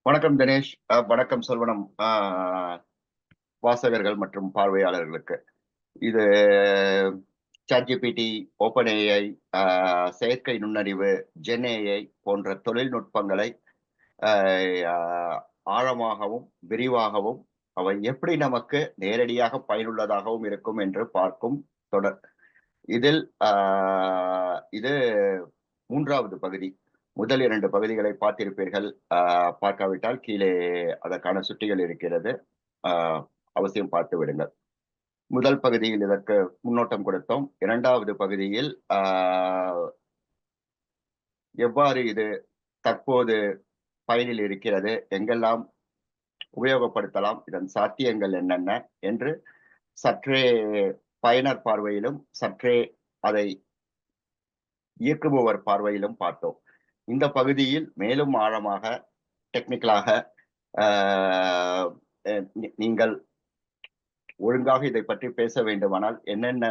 வணக்கம் தினேஷ். வணக்கம் சொல்வனம். வாசகர்கள் மற்றும் பார்வையாளர்களுக்கு இது சாட்ஜிபிடி, ஓப்பன் ஏஐ, செயற்கை நுண்ணறிவு, ஜென் ஏஐ போன்ற தொழில்நுட்பங்களை ஆழமாகவும் விரிவாகவும் அவை எப்படி நமக்கு நேரடியாக பயனுள்ளதாகவும் இருக்கும் என்று பார்க்கும் தொடர். இதில் இது மூன்றாவது பகுதி. முதல் 2 பகுதிகளை பார்த்திருப்பீர்கள். பார்க்காவிட்டால் கீழே அதற்கான சுட்டிகள் இருக்கிறது. அவசியம் பார்த்து விடுங்கள். முதல் பகுதியில் இதற்கு முன்னோட்டம் கொடுத்தோம். 2வது பகுதியில் எவ்வாறு இது தற்போது பயனில் இருக்கிறது, எங்கெல்லாம் உபயோகப்படுத்தலாம், இதன் சாத்தியங்கள் என்னென்ன என்று சற்றே பயனர் பார்வையிலும் சற்றே அதை இயக்குபவர் பார்வையிலும் பார்த்தோம். இந்த பகுதியில் மேலும் ஆழமாக டெக்னிக்கலாக நீங்கள் ஒழுங்காக இதை பற்றி பேச வேண்டுமானால் என்னென்ன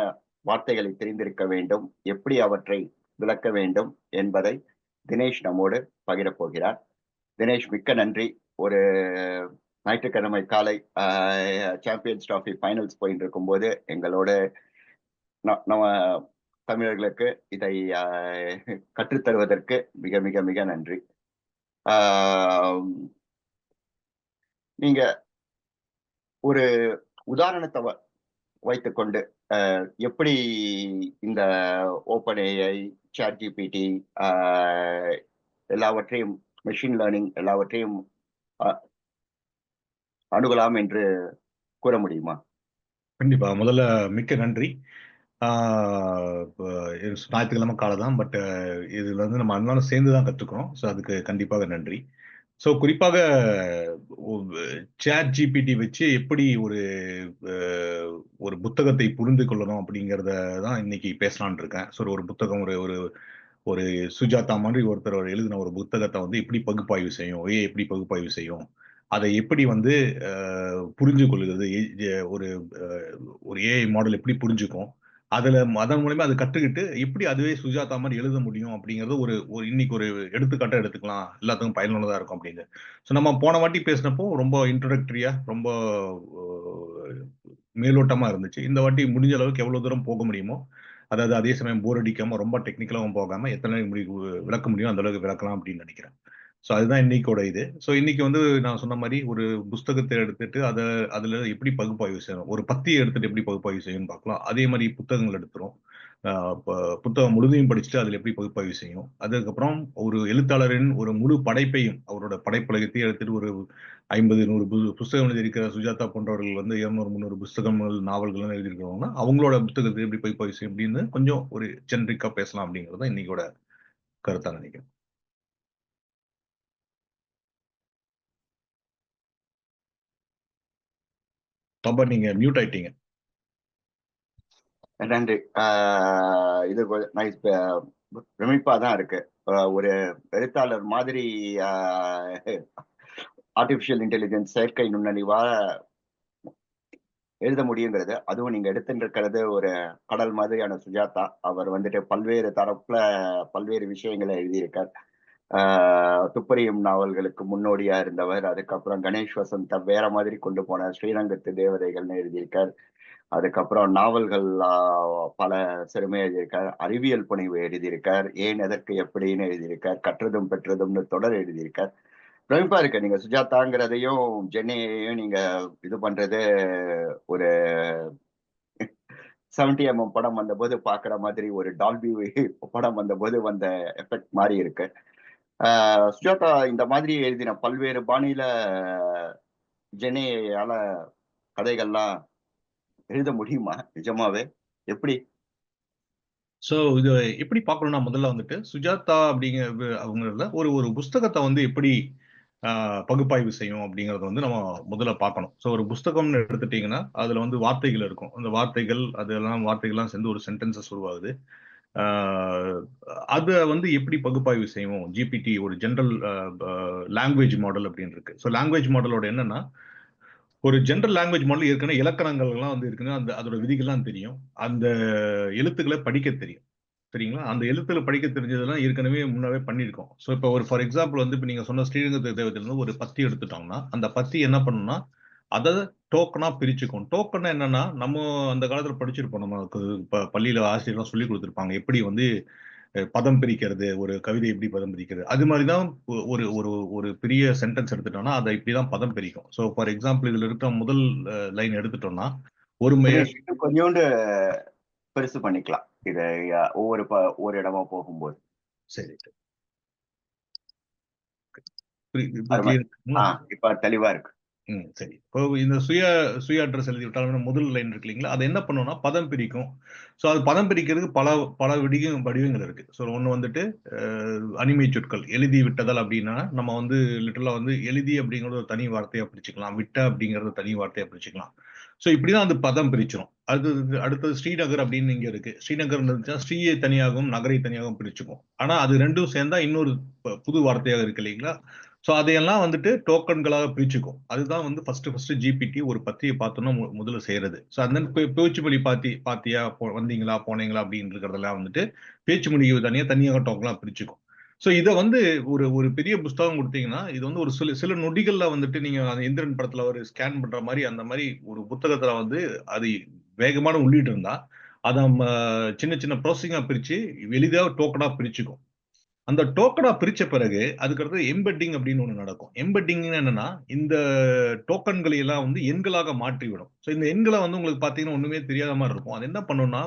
வார்த்தைகளை தெரிந்திருக்க வேண்டும், எப்படி அவற்றை விளக்க வேண்டும் என்பதை தினேஷ் நம்மோடு பகிரப் போகிறார். தினேஷ், மிக்க நன்றி. ஒரு ஞாயிற்றுக்கிழமை காலை சாம்பியன்ஸ் டிராஃபி ஃபைனல்ஸ் போயிட்டு இருக்கும்போது எங்களோட நம்ம தமிழர்களுக்கு இதை கற்றுத்தருவதற்கு மிக மிக மிக நன்றி. நீங்க ஒரு உதாரணத்தை வைத்துக்கொண்டு எப்படி இந்த ஓப்பன் ஏஐ, சாட் ஜிபிடி எல்லாவற்றையும், மெஷின் லேர்னிங் எல்லாவற்றையும் அணுகலாம் என்று கூற முடியுமா? கண்டிப்பா. முதல்ல மிக்க நன்றி. ஞாயிற்றுக்கிழமை காலம் தான், பட் இதுல வந்து நம்ம அன்றாடம் சேர்ந்து தான் கத்துக்கிறோம். ஸோ அதுக்கு கண்டிப்பாக நன்றி. ஸோ குறிப்பாக சாட் ஜிபிடி வச்சு எப்படி ஒரு புத்தகத்தை புரிந்து கொள்ளணும் அப்படிங்கிறத தான் இன்னைக்கு பேசலான் இருக்கேன். ஸோ ஒரு புத்தகம், ஒரு சுஜாதா மாதிரி ஒருத்தர் எழுதின ஒரு புத்தகத்தை வந்து எப்படி பகுப்பாய்வு செய்யும், எப்படி பகுப்பாய்வு செய்யும், அதை எப்படி வந்து புரிஞ்சு கொள்ளுகிறது, ஒரு ஏஐ மாடல் எப்படி புரிஞ்சுக்கும், அதன் மூலமா அதை கற்றுக்கிட்டு எப்படி அதுவே சுஜாதா மாதிரி எழுத முடியும் அப்படிங்கிறது இன்னைக்கு ஒரு எடுத்துக்காட்டா எடுத்துக்கலாம், எல்லாத்துக்கும் பயனுள்ளதா இருக்கும் அப்படின்னு. ஸோ நம்ம போன வாட்டி பேசினப்போ ரொம்ப இன்ட்ரோடக்டரியா, ரொம்ப மேலோட்டமா இருந்துச்சு. இந்த வாட்டி முடிஞ்ச அளவுக்கு எவ்வளவு தூரம் போக முடியுமோ, அதாவது அதே சமயம் போர் அடிக்காம ரொம்ப டெக்னிக்கலாவும் போகாம எத்தனை விளக்க முடியும் அந்த அளவுக்கு விளக்கலாம் அப்படின்னு நினைக்கிறேன். ஸோ அதுதான் இன்னைக்கோட இது. ஸோ இன்னைக்கு வந்து நான் சொன்ன மாதிரி ஒரு புஸ்தகத்தை எடுத்துட்டு அதுல எப்படி பகுப்பாய்வு செய்யணும், ஒரு பத்தியை எடுத்துட்டு எப்படி பகுப்பாய்வு செய்யணும்னு பார்க்கலாம். அதே மாதிரி புத்தகங்கள் எடுத்துரும். புத்தகம் முழுதையும் படிச்சுட்டு அதுல எப்படி பகுப்பாய்வு செய்யும். அதுக்கப்புறம் ஒரு எழுத்தாளரின் ஒரு முழு படைப்பையும், அவரோட படைப்புலகத்தையும் எடுத்துட்டு ஒரு 50-100 புஸ்தகம் எழுதியிருக்கிற சுஜாதா போன்றவர்கள் வந்து 200-300 புஸ்தகங்கள், நாவல்கள் எழுதியிருக்கிறவங்கன்னா அவங்களோட புத்தகத்தை எப்படி பகுப்பாய்வு செய்யும் அப்படின்னு கொஞ்சம் ஒரு ஜென்ரிக்கா பேசலாம் அப்படிங்கிறது தான் இன்னைக்கோட கருத்தா நினைக்கிறேன். பாபா, நீங்க மியூட் ஆயிட்டீங்க. நன்றி. இது நைஸ், பிரமிப்பா தான் இருக்கு. ஒரு எழுத்தாளர் மாதிரி ஆர்டிபிஷியல் இன்டெலிஜென்ஸ், செயற்கை நுண்ணறிவா எழுத முடியுங்கிறது. அதுவும் நீங்க எடுத்துட்டு இருக்கிறது ஒரு கடல் மாதிரியான சுஜாதா. அவர் வந்துட்டு பல்வேறு தரப்புல பல்வேறு விஷயங்களை எழுதியிருக்கார். துப்பறியும் நாவல்களுக்கு முன்னோடியா இருந்தவர். அதுக்கப்புறம் கணேஷ் வசந்த் வேற மாதிரி கொண்டு போன ஸ்ரீரங்கத்து தேவதைகள்னு எழுதியிருக்கார். அதுக்கப்புறம் நாவல்கள் பல சிறுமை எழுதியிருக்கார். அறிவியல் புனைவு எழுதியிருக்கார். ஏன், எதற்கு, எப்படின்னு எழுதியிருக்கார். கற்றதும் பெற்றதும்னு தொடர் எழுதியிருக்கார். பிரமிப்பா இருக்கு. நீங்க சுஜாதாங்கிறதையும் ஜென்னையையும் நீங்க இது பண்றது ஒரு 70mm படம் வந்த போது பாக்குற மாதிரி, ஒரு டால்பி படம் வந்த போது வந்த எஃபெக்ட் மாதிரி இருக்கு. சுஜாதா இந்த மாதிரி எழுதின பல்வேறு பாணியில ஜென்னையால கதைகள்லாம் எழுத முடியுமா நிஜமாவே? எப்படி? சோ இது எப்படி பார்க்கணும்னா, முதல்ல வந்துட்டு சுஜாதா அவங்கள ஒரு புஸ்தகத்தை வந்து எப்படி பகுப்பாய்வு செய்யும் அப்படிங்கறத வந்து நம்ம முதல்ல பார்க்கணும். சோ ஒரு புஸ்தகம்னு எடுத்துட்டீங்கன்னா அதுல வந்து வார்த்தைகள் இருக்கும். அந்த வார்த்தைகள்லாம் சேர்ந்து ஒரு சென்டென்சஸ் உருவாகுது. அத வந்து எப்படி பகுப்பாய்வு செய்வோம்? ஜிபிடி ஒரு ஜெனரல் லாங்குவேஜ் மாடல் அப்படின்னு இருக்கு. ஸோ லாங்குவேஜ் மாடலோட என்னன்னா, ஒரு ஜெனரல் லாங்குவேஜ் மாடல் ஏற்கனவே இலக்கணங்கள் எல்லாம் வந்து இருக்குன்னா அதோட விதிகள்லாம் தெரியும். அந்த எழுத்துக்களை படிக்க தெரியும். சரிங்களா? அந்த எழுத்துல படிக்க தெரிஞ்சதெல்லாம் ஏற்கனவே முன்னாவே பண்ணியிருக்கோம். ஸோ இப்போ ஒரு ஃபார் எக்ஸாம்பிள் வந்து இப்ப நீங்க சொன்ன ஸ்ரீரங்க தேவதையிலிருந்து ஒரு பத்தி எடுத்துட்டோம்னா, அந்த பத்தி என்ன பண்ணும்னா, அத டோக்கனா பிரிச்சுக்கும். டோக்கன்னா என்னன்னா, நம்ம அந்த காலத்துல படிச்சிருப்போம். நமக்கு பள்ளியில ஆசிரியர்லாம் சொல்லிக் குடுத்திருப்பாங்க. எப்படி வந்து பதம் பிரிக்கிறது, ஒரு கவிதை எப்படி பதம் பிரிக்கிறது. அது மாரி தான் ஒரு ஒரு ஒரு பெரிய சென்டென்ஸ் எடுத்துட்டோம்னா, அத இப்படி தான் பதம் பிரிக்கும். ஸோ ஃபார் எக்ஸாம்பிள் இதுல இருக்கிற முதல் லைன் எடுத்துட்டோம்னா, ஒரு சுரேஷ், இன்னும் கொஞ்சோண்டு பெருசு பண்ணிக்கலாம் இதை ஒவ்வொரு இடமா போகும்போது. சரி. இப்ப அருமை. கிளியர் இருக்குங்களா? இப்ப தெளிவா இருக்கு. சரி. இப்போ இந்த சுய அட்ரஸ் எழுதி விட்டாலும் முதல் லைன் இருக்கு இல்லைங்களா? அது என்ன பண்ணும்னா, பதம் பிரிக்கும். ஸோ அது பதம் பிரிக்கிறதுக்கு பல பல வடிவங்கள் இருக்கு. ஸோ ஒண்ணு வந்துட்டு அணிமை சொற்கள். எழுதி விட்டதால் அப்படின்னா, நம்ம வந்து லிட்டரலா வந்து எழுதி அப்படிங்கிறது ஒரு தனி வார்த்தையா பிரிச்சுக்கலாம். விட்ட அப்படிங்கிறது தனி வார்த்தையா பிரிச்சுக்கலாம். ஸோ இப்படிதான் அது பதம் பிரிச்சிரும். அடுத்தது ஸ்ரீநகர் அப்படின்னு இங்க இருக்கு. ஸ்ரீநகர் இருந்துச்சுன்னா, ஸ்ரீயை தனியாகவும், நகரை தனியாகவும் பிரிச்சுக்கும். ஆனா அது 2ம் சேர்ந்தா இன்னொரு புது வார்த்தையாக இருக்கு இல்லைங்களா? ஸோ அதையெல்லாம் வந்துட்டு டோக்கன்களாக பிரிச்சுக்கும். அதுதான் வந்து ஃபர்ஸ்ட் ஜிபிடி ஒரு பத்தியை பார்த்தோம்னா முதல்ல செய்யறது. ஸோ அந்த பேச்சு மொழி பாத்தியா, வந்தீங்களா, போனீங்களா அப்படின்னு இருக்கிறதெல்லாம் வந்துட்டு பேச்சு மொழியை தனியாக டோக்கனா பிரிச்சுக்கும். ஸோ இதை வந்து ஒரு ஒரு பெரிய புஸ்தகம் கொடுத்தீங்கன்னா, இது வந்து ஒரு சில சில நொடிகள்ல வந்துட்டு நீங்க அந்த எந்திரன் படத்துல ஒரு ஸ்கேன் பண்ற மாதிரி அந்த மாதிரி ஒரு புத்தகத்துல வந்து அது வேகமான உள்ளீடு இருந்தா, அதை சின்ன சின்ன ப்ரோசஸிங்கா பிரிச்சு எளிதாக டோக்கனா பிரிச்சுக்கும். அந்த டோக்கனா பிரிச்ச பிறகு அதுக்கடுத்து எம்பெட்டிங் அப்படின்னு ஒண்ணு நடக்கும். எம்பெட்டிங் என்னன்னா, இந்த டோக்கன்களை எல்லாம் வந்து எண்களாக மாற்றிவிடும். ஸோ இந்த எண்களை வந்து உங்களுக்கு பார்த்தீங்கன்னா ஒண்ணுமே தெரியாத மாதிரி இருக்கும். அது என்ன பண்ணும்னா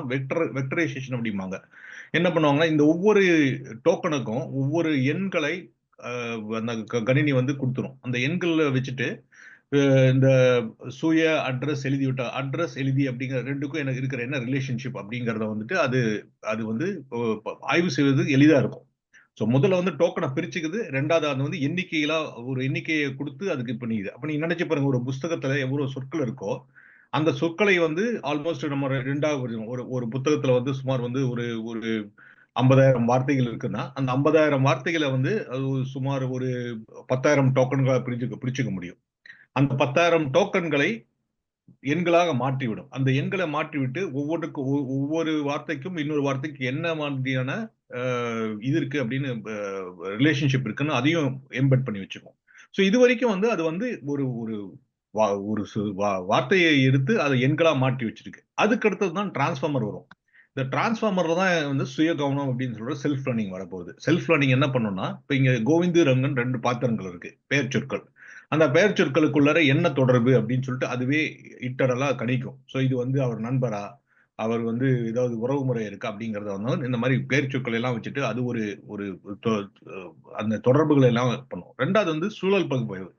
வெக்டரைசேஷன் அப்படிம்பாங்க. என்ன பண்ணுவாங்கன்னா, இந்த ஒவ்வொரு டோக்கனுக்கும் ஒவ்வொரு எண்களை அந்த கணினி வந்து கொடுத்துரும். அந்த எண்களை வச்சுட்டு இந்த சுய அட்ரஸ் எழுதி அப்படிங்கிற 2க்கும் எனக்கு இருக்கிற என்ன ரிலேஷன்ஷிப் அப்படிங்கிறத வந்துட்டு அது அது வந்து ஆய்வு செய்வது எளிதா இருக்கும். ஸோ முதல்ல வந்து டோக்கனை பிரிச்சுக்குது. 2வது அது வந்து ஒரு எண்ணிக்கையை கொடுத்து அதுக்கு பண்ணிக்குது. அப்ப நீங்க நினைச்சு பாருங்க, ஒரு புஸ்தகத்துல எவ்வளவு சொற்கள் இருக்கோ, அந்த சொற்களை வந்து ஆல்மோஸ்ட் நம்ம 2வது ஒரு ஒரு புத்தகத்துல வந்து சுமார் வந்து ஒரு ஒரு 50,000 வார்த்தைகள் இருக்குன்னா, அந்த 50,000 வார்த்தைகளை வந்து அது சுமார் ஒரு 10,000 டோக்கன்களா பிரிச்சுக்க முடியும். அந்த 10,000 டோக்கன்களை எண்களாக மாற்றிவிடும். அந்த எண்களை மாற்றிவிட்டு ஒவ்வொரு வார்த்தைக்கும் இன்னொரு வார்த்தைக்கு என்ன மாதிரியான இது இருக்கு அப்படின்னு ரிலேஷன்ஷிப் இருக்குன்னு அதையும் எம்பெட் பண்ணி வச்சுக்கும். ஸோ இது வரைக்கும் வந்து அது வந்து ஒரு ஒரு வார்த்தையை எடுத்து அதை எண்களா மாற்றி வச்சிருக்கு. அதுக்கு அடுத்தது தான் டிரான்ஸ்ஃபார்மர் வரும். இந்த டிரான்ஸ்ஃபார்மர்ல தான் வந்து சுய கவனம் அப்படின்னு சொல்ற செல்ஃப் லேர்னிங் வரப்போகுது. செல்ஃப் லேர்னிங் என்ன பண்ணும்னா, இப்ப இங்க கோவிந்து, ரங்கன் 2 பாத்திரங்கள் இருக்கு. பெயர் சொற்கள். அந்த பெயர் சொற்களுக்குள்ளார என்ன தொடர்பு அப்படின்னு சொல்லிட்டு அதுவே இட்டரலா கணிக்கும். ஸோ இது வந்து அவர் நண்பரா, அவர் வந்து ஏதாவது உறவு முறை இருக்கா அப்படிங்கறத வந்து இந்த மாதிரி பெயர் சொற்கள் எல்லாம் வச்சுட்டு அது ஒரு ஒரு அந்த தொடர்புகளை எல்லாம் பண்ணும். 2வது வந்து சூழல் பகுப்பாய்வு.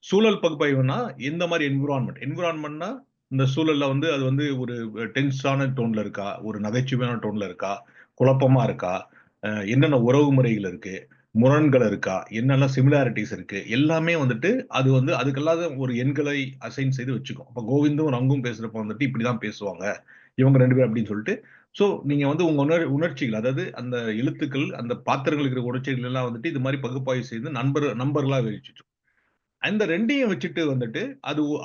சூழல் பகுப்பாய்வுனா எந்த மாதிரி என்விரான்மெண்ட்னா இந்த சூழல்ல வந்து அது வந்து ஒரு டென்ஸான டோன்ல இருக்கா, ஒரு நகைச்சுவையான டோன்ல இருக்கா, குழப்பமா இருக்கா, என்னென்ன உறவு முறைகள் இருக்கு, முரண்கள் இருக்கா, என்னெல்லாம் சிமிலாரிட்டிஸ் இருக்கு, எல்லாமே வந்துட்டு அது வந்து அதுக்கெல்லாம் ஒரு எண்களை அசைன் செய்து வச்சுக்கும். அப்ப கோவிந்தும் ரங்கும் பேசுறப்ப வந்துட்டு இப்படிதான் பேசுவாங்க இவங்க 2 பேரும் அப்படின்னு சொல்லிட்டு. சோ நீங்க வந்து உங்க உணர்ச்சிகள், அதாவது அந்த எழுத்துக்கள், அந்த பாத்திரங்களுக்கு இருக்கிற உணர்ச்சிகள் எல்லாம் வந்துட்டு இது மாதிரி பகுப்பாய்வு செய்து நம்பர்களா வச்சுட்டு அந்த 2யும் வச்சுட்டு வந்துட்டு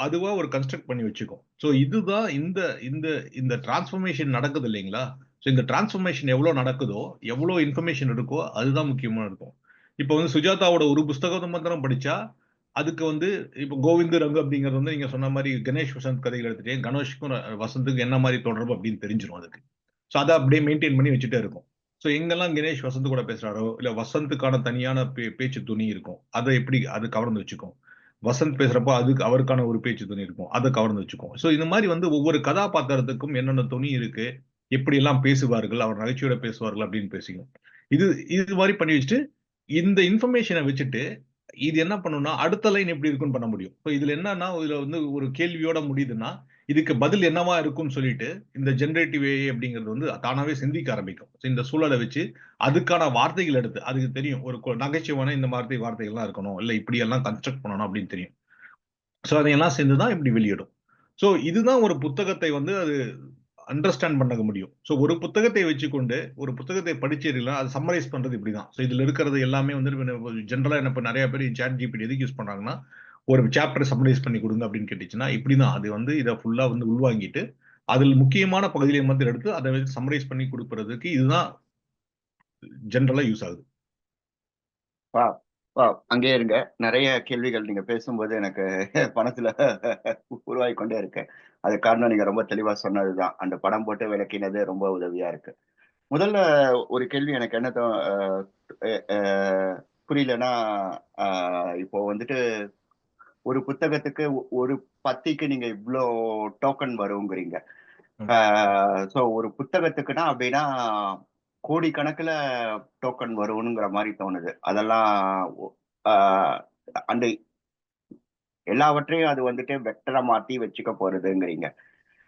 அதுவா ஒரு கன்ஸ்ட்ரக்ட் பண்ணி வச்சுக்கும். ஸோ இதுதான் இந்த இந்த இந்த டிரான்ஸ்ஃபர்மேஷன் நடக்குது இல்லைங்களா? ஸோ இந்த டிரான்ஸ்ஃபர்மேஷன் எவ்வளோ நடக்குதோ, எவ்வளோ இன்ஃபர்மேஷன் இருக்கோ, அதுதான் முக்கியமா இருக்கும். இப்போ வந்து சுஜாதாவோட ஒரு புஸ்தகம் மாத்திரம் படிச்சா, அதுக்கு வந்து இப்போ கோவிந்த் ரங்கு அப்படிங்கிறது வந்து நீங்க சொன்ன மாதிரி கணேஷ் வசந்த் கதைகள் எடுத்துட்டேன். கணேஷ்க்கும் வசந்துக்கும் என்ன மாதிரி தொடர்பு அப்படின்னு தெரிஞ்சிடும் அதுக்கு. ஸோ அதை அப்படியே மெயின்டைன் பண்ணி வச்சுட்டே இருக்கும். ஸோ எங்கெல்லாம் கணேஷ் வசந்த் கூட பேசுறாரோ, இல்ல வசந்துக்கான தனியான பேச்சு துணி இருக்கும். அதை எப்படி அது கவர்ந்து வச்சுக்கும். வசந்த் பேசுறப்போ அதுக்கு அவருக்கான ஒரு பேச்சு துணி இருக்கும். அதை கவர்ந்து வச்சுக்கும். ஸோ இந்த மாதிரி வந்து ஒவ்வொரு கதாபாத்திரத்துக்கும் என்னென்ன துணி இருக்கு, எப்படி எல்லாம் பேசுவார்கள், அவர் நகைச்சுவையோட பேசுவார்கள் அப்படின்னு பேசிக்கும். இது இது மாதிரி பண்ணி வச்சுட்டு இந்த இன்ஃபர்மேஷனை வச்சுட்டு இது என்ன பண்ணும்னா அடுத்த லைன் எப்படி இருக்குன்னு பண்ண முடியும். இப்போ இதுல என்னன்னா இதுல வந்து ஒரு கேள்வியோட முடியுதுன்னா இதுக்கு பதில் என்னவா இருக்கும்னு சொல்லிட்டு இந்த ஜெனரேட்டிவ் ஏஐ அப்படிங்கிறது வந்து தானாவே சிந்திக்க ஆரம்பிக்கும். So இந்த சூழலை வச்சு அதுக்கான வார்த்தைகள் எடுத்து அதுக்கு தெரியும் ஒரு நகைச்சுவான இந்த மாதிரி வார்த்தைகள்லாம் இருக்கணும், இல்ல இப்படி எல்லாம் கன்ஸ்ட்ரக்ட் பண்ணணும் அப்படின்னு தெரியும். ஸோ அதையெல்லாம் சேர்ந்துதான் இப்படி வெளியிடும். ஸோ இதுதான் ஒரு புத்தகத்தை வந்து அது அண்டர்ஸ்டாண்ட் பண்ண முடியும். ஸோ ஒரு புத்தகத்தை வச்சுக்கொண்டு ஒரு புத்தகத்தை படிச்சீர்களா அது சம்மரைஸ் பண்றது இப்படிதான். ஸோ இதுல இருக்கிறது எல்லாமே வந்து ஜென்ரலா என்ன இப்ப நிறைய பேர் சாட் ஜிபிடி எதுக்கு யூஸ் பண்றாங்கன்னா, ஒரு சாப்டர் சம்மரைஸ் பண்ணி கொடுங்க அப்படின்னு கேட்டுச்சுன்னா இப்படிதான் அது வந்து இதை ஃபுல்லா வந்து உள்வாங்கிட்டு அதில் முக்கியமான பகுதியை மட்டும் எடுத்து அதை வச்சு சம்மரைஸ் பண்ணி கொடுக்கறதுக்கு இதுதான் ஜென்ரலா யூஸ் ஆகுது. வா வா அங்கே இருங்க. நிறைய கேள்விகள் நீங்க பேசும்போது எனக்கு பணத்துல உருவாகி கொண்டே இருக்கு. அது காரணம் நீங்க ரொம்ப தெளிவா சொன்னதுதான். அந்த படம் போட்டு விளக்கினது ரொம்ப உதவியா இருக்கு. முதல்ல ஒரு கேள்வி எனக்கு என்ன புரியலன்னா, இப்போ வந்துட்டு ஒரு புத்தகத்துக்கு ஒரு பத்திக்கு நீங்க இவ்வளோ டோக்கன் வருங்கிறீங்க. ஸோ ஒரு புத்தகத்துக்குன்னா அப்படின்னா கோடிக்கணக்கில் டோக்கன் வரும்னுங்கிற மாதிரி தோணுது. அதெல்லாம் ஆஹ், அந்த எல்லாவற்றையும் அது வந்துட்டு வெக்டரா மாத்தி வச்சுக்க போறதுங்கிறீங்க.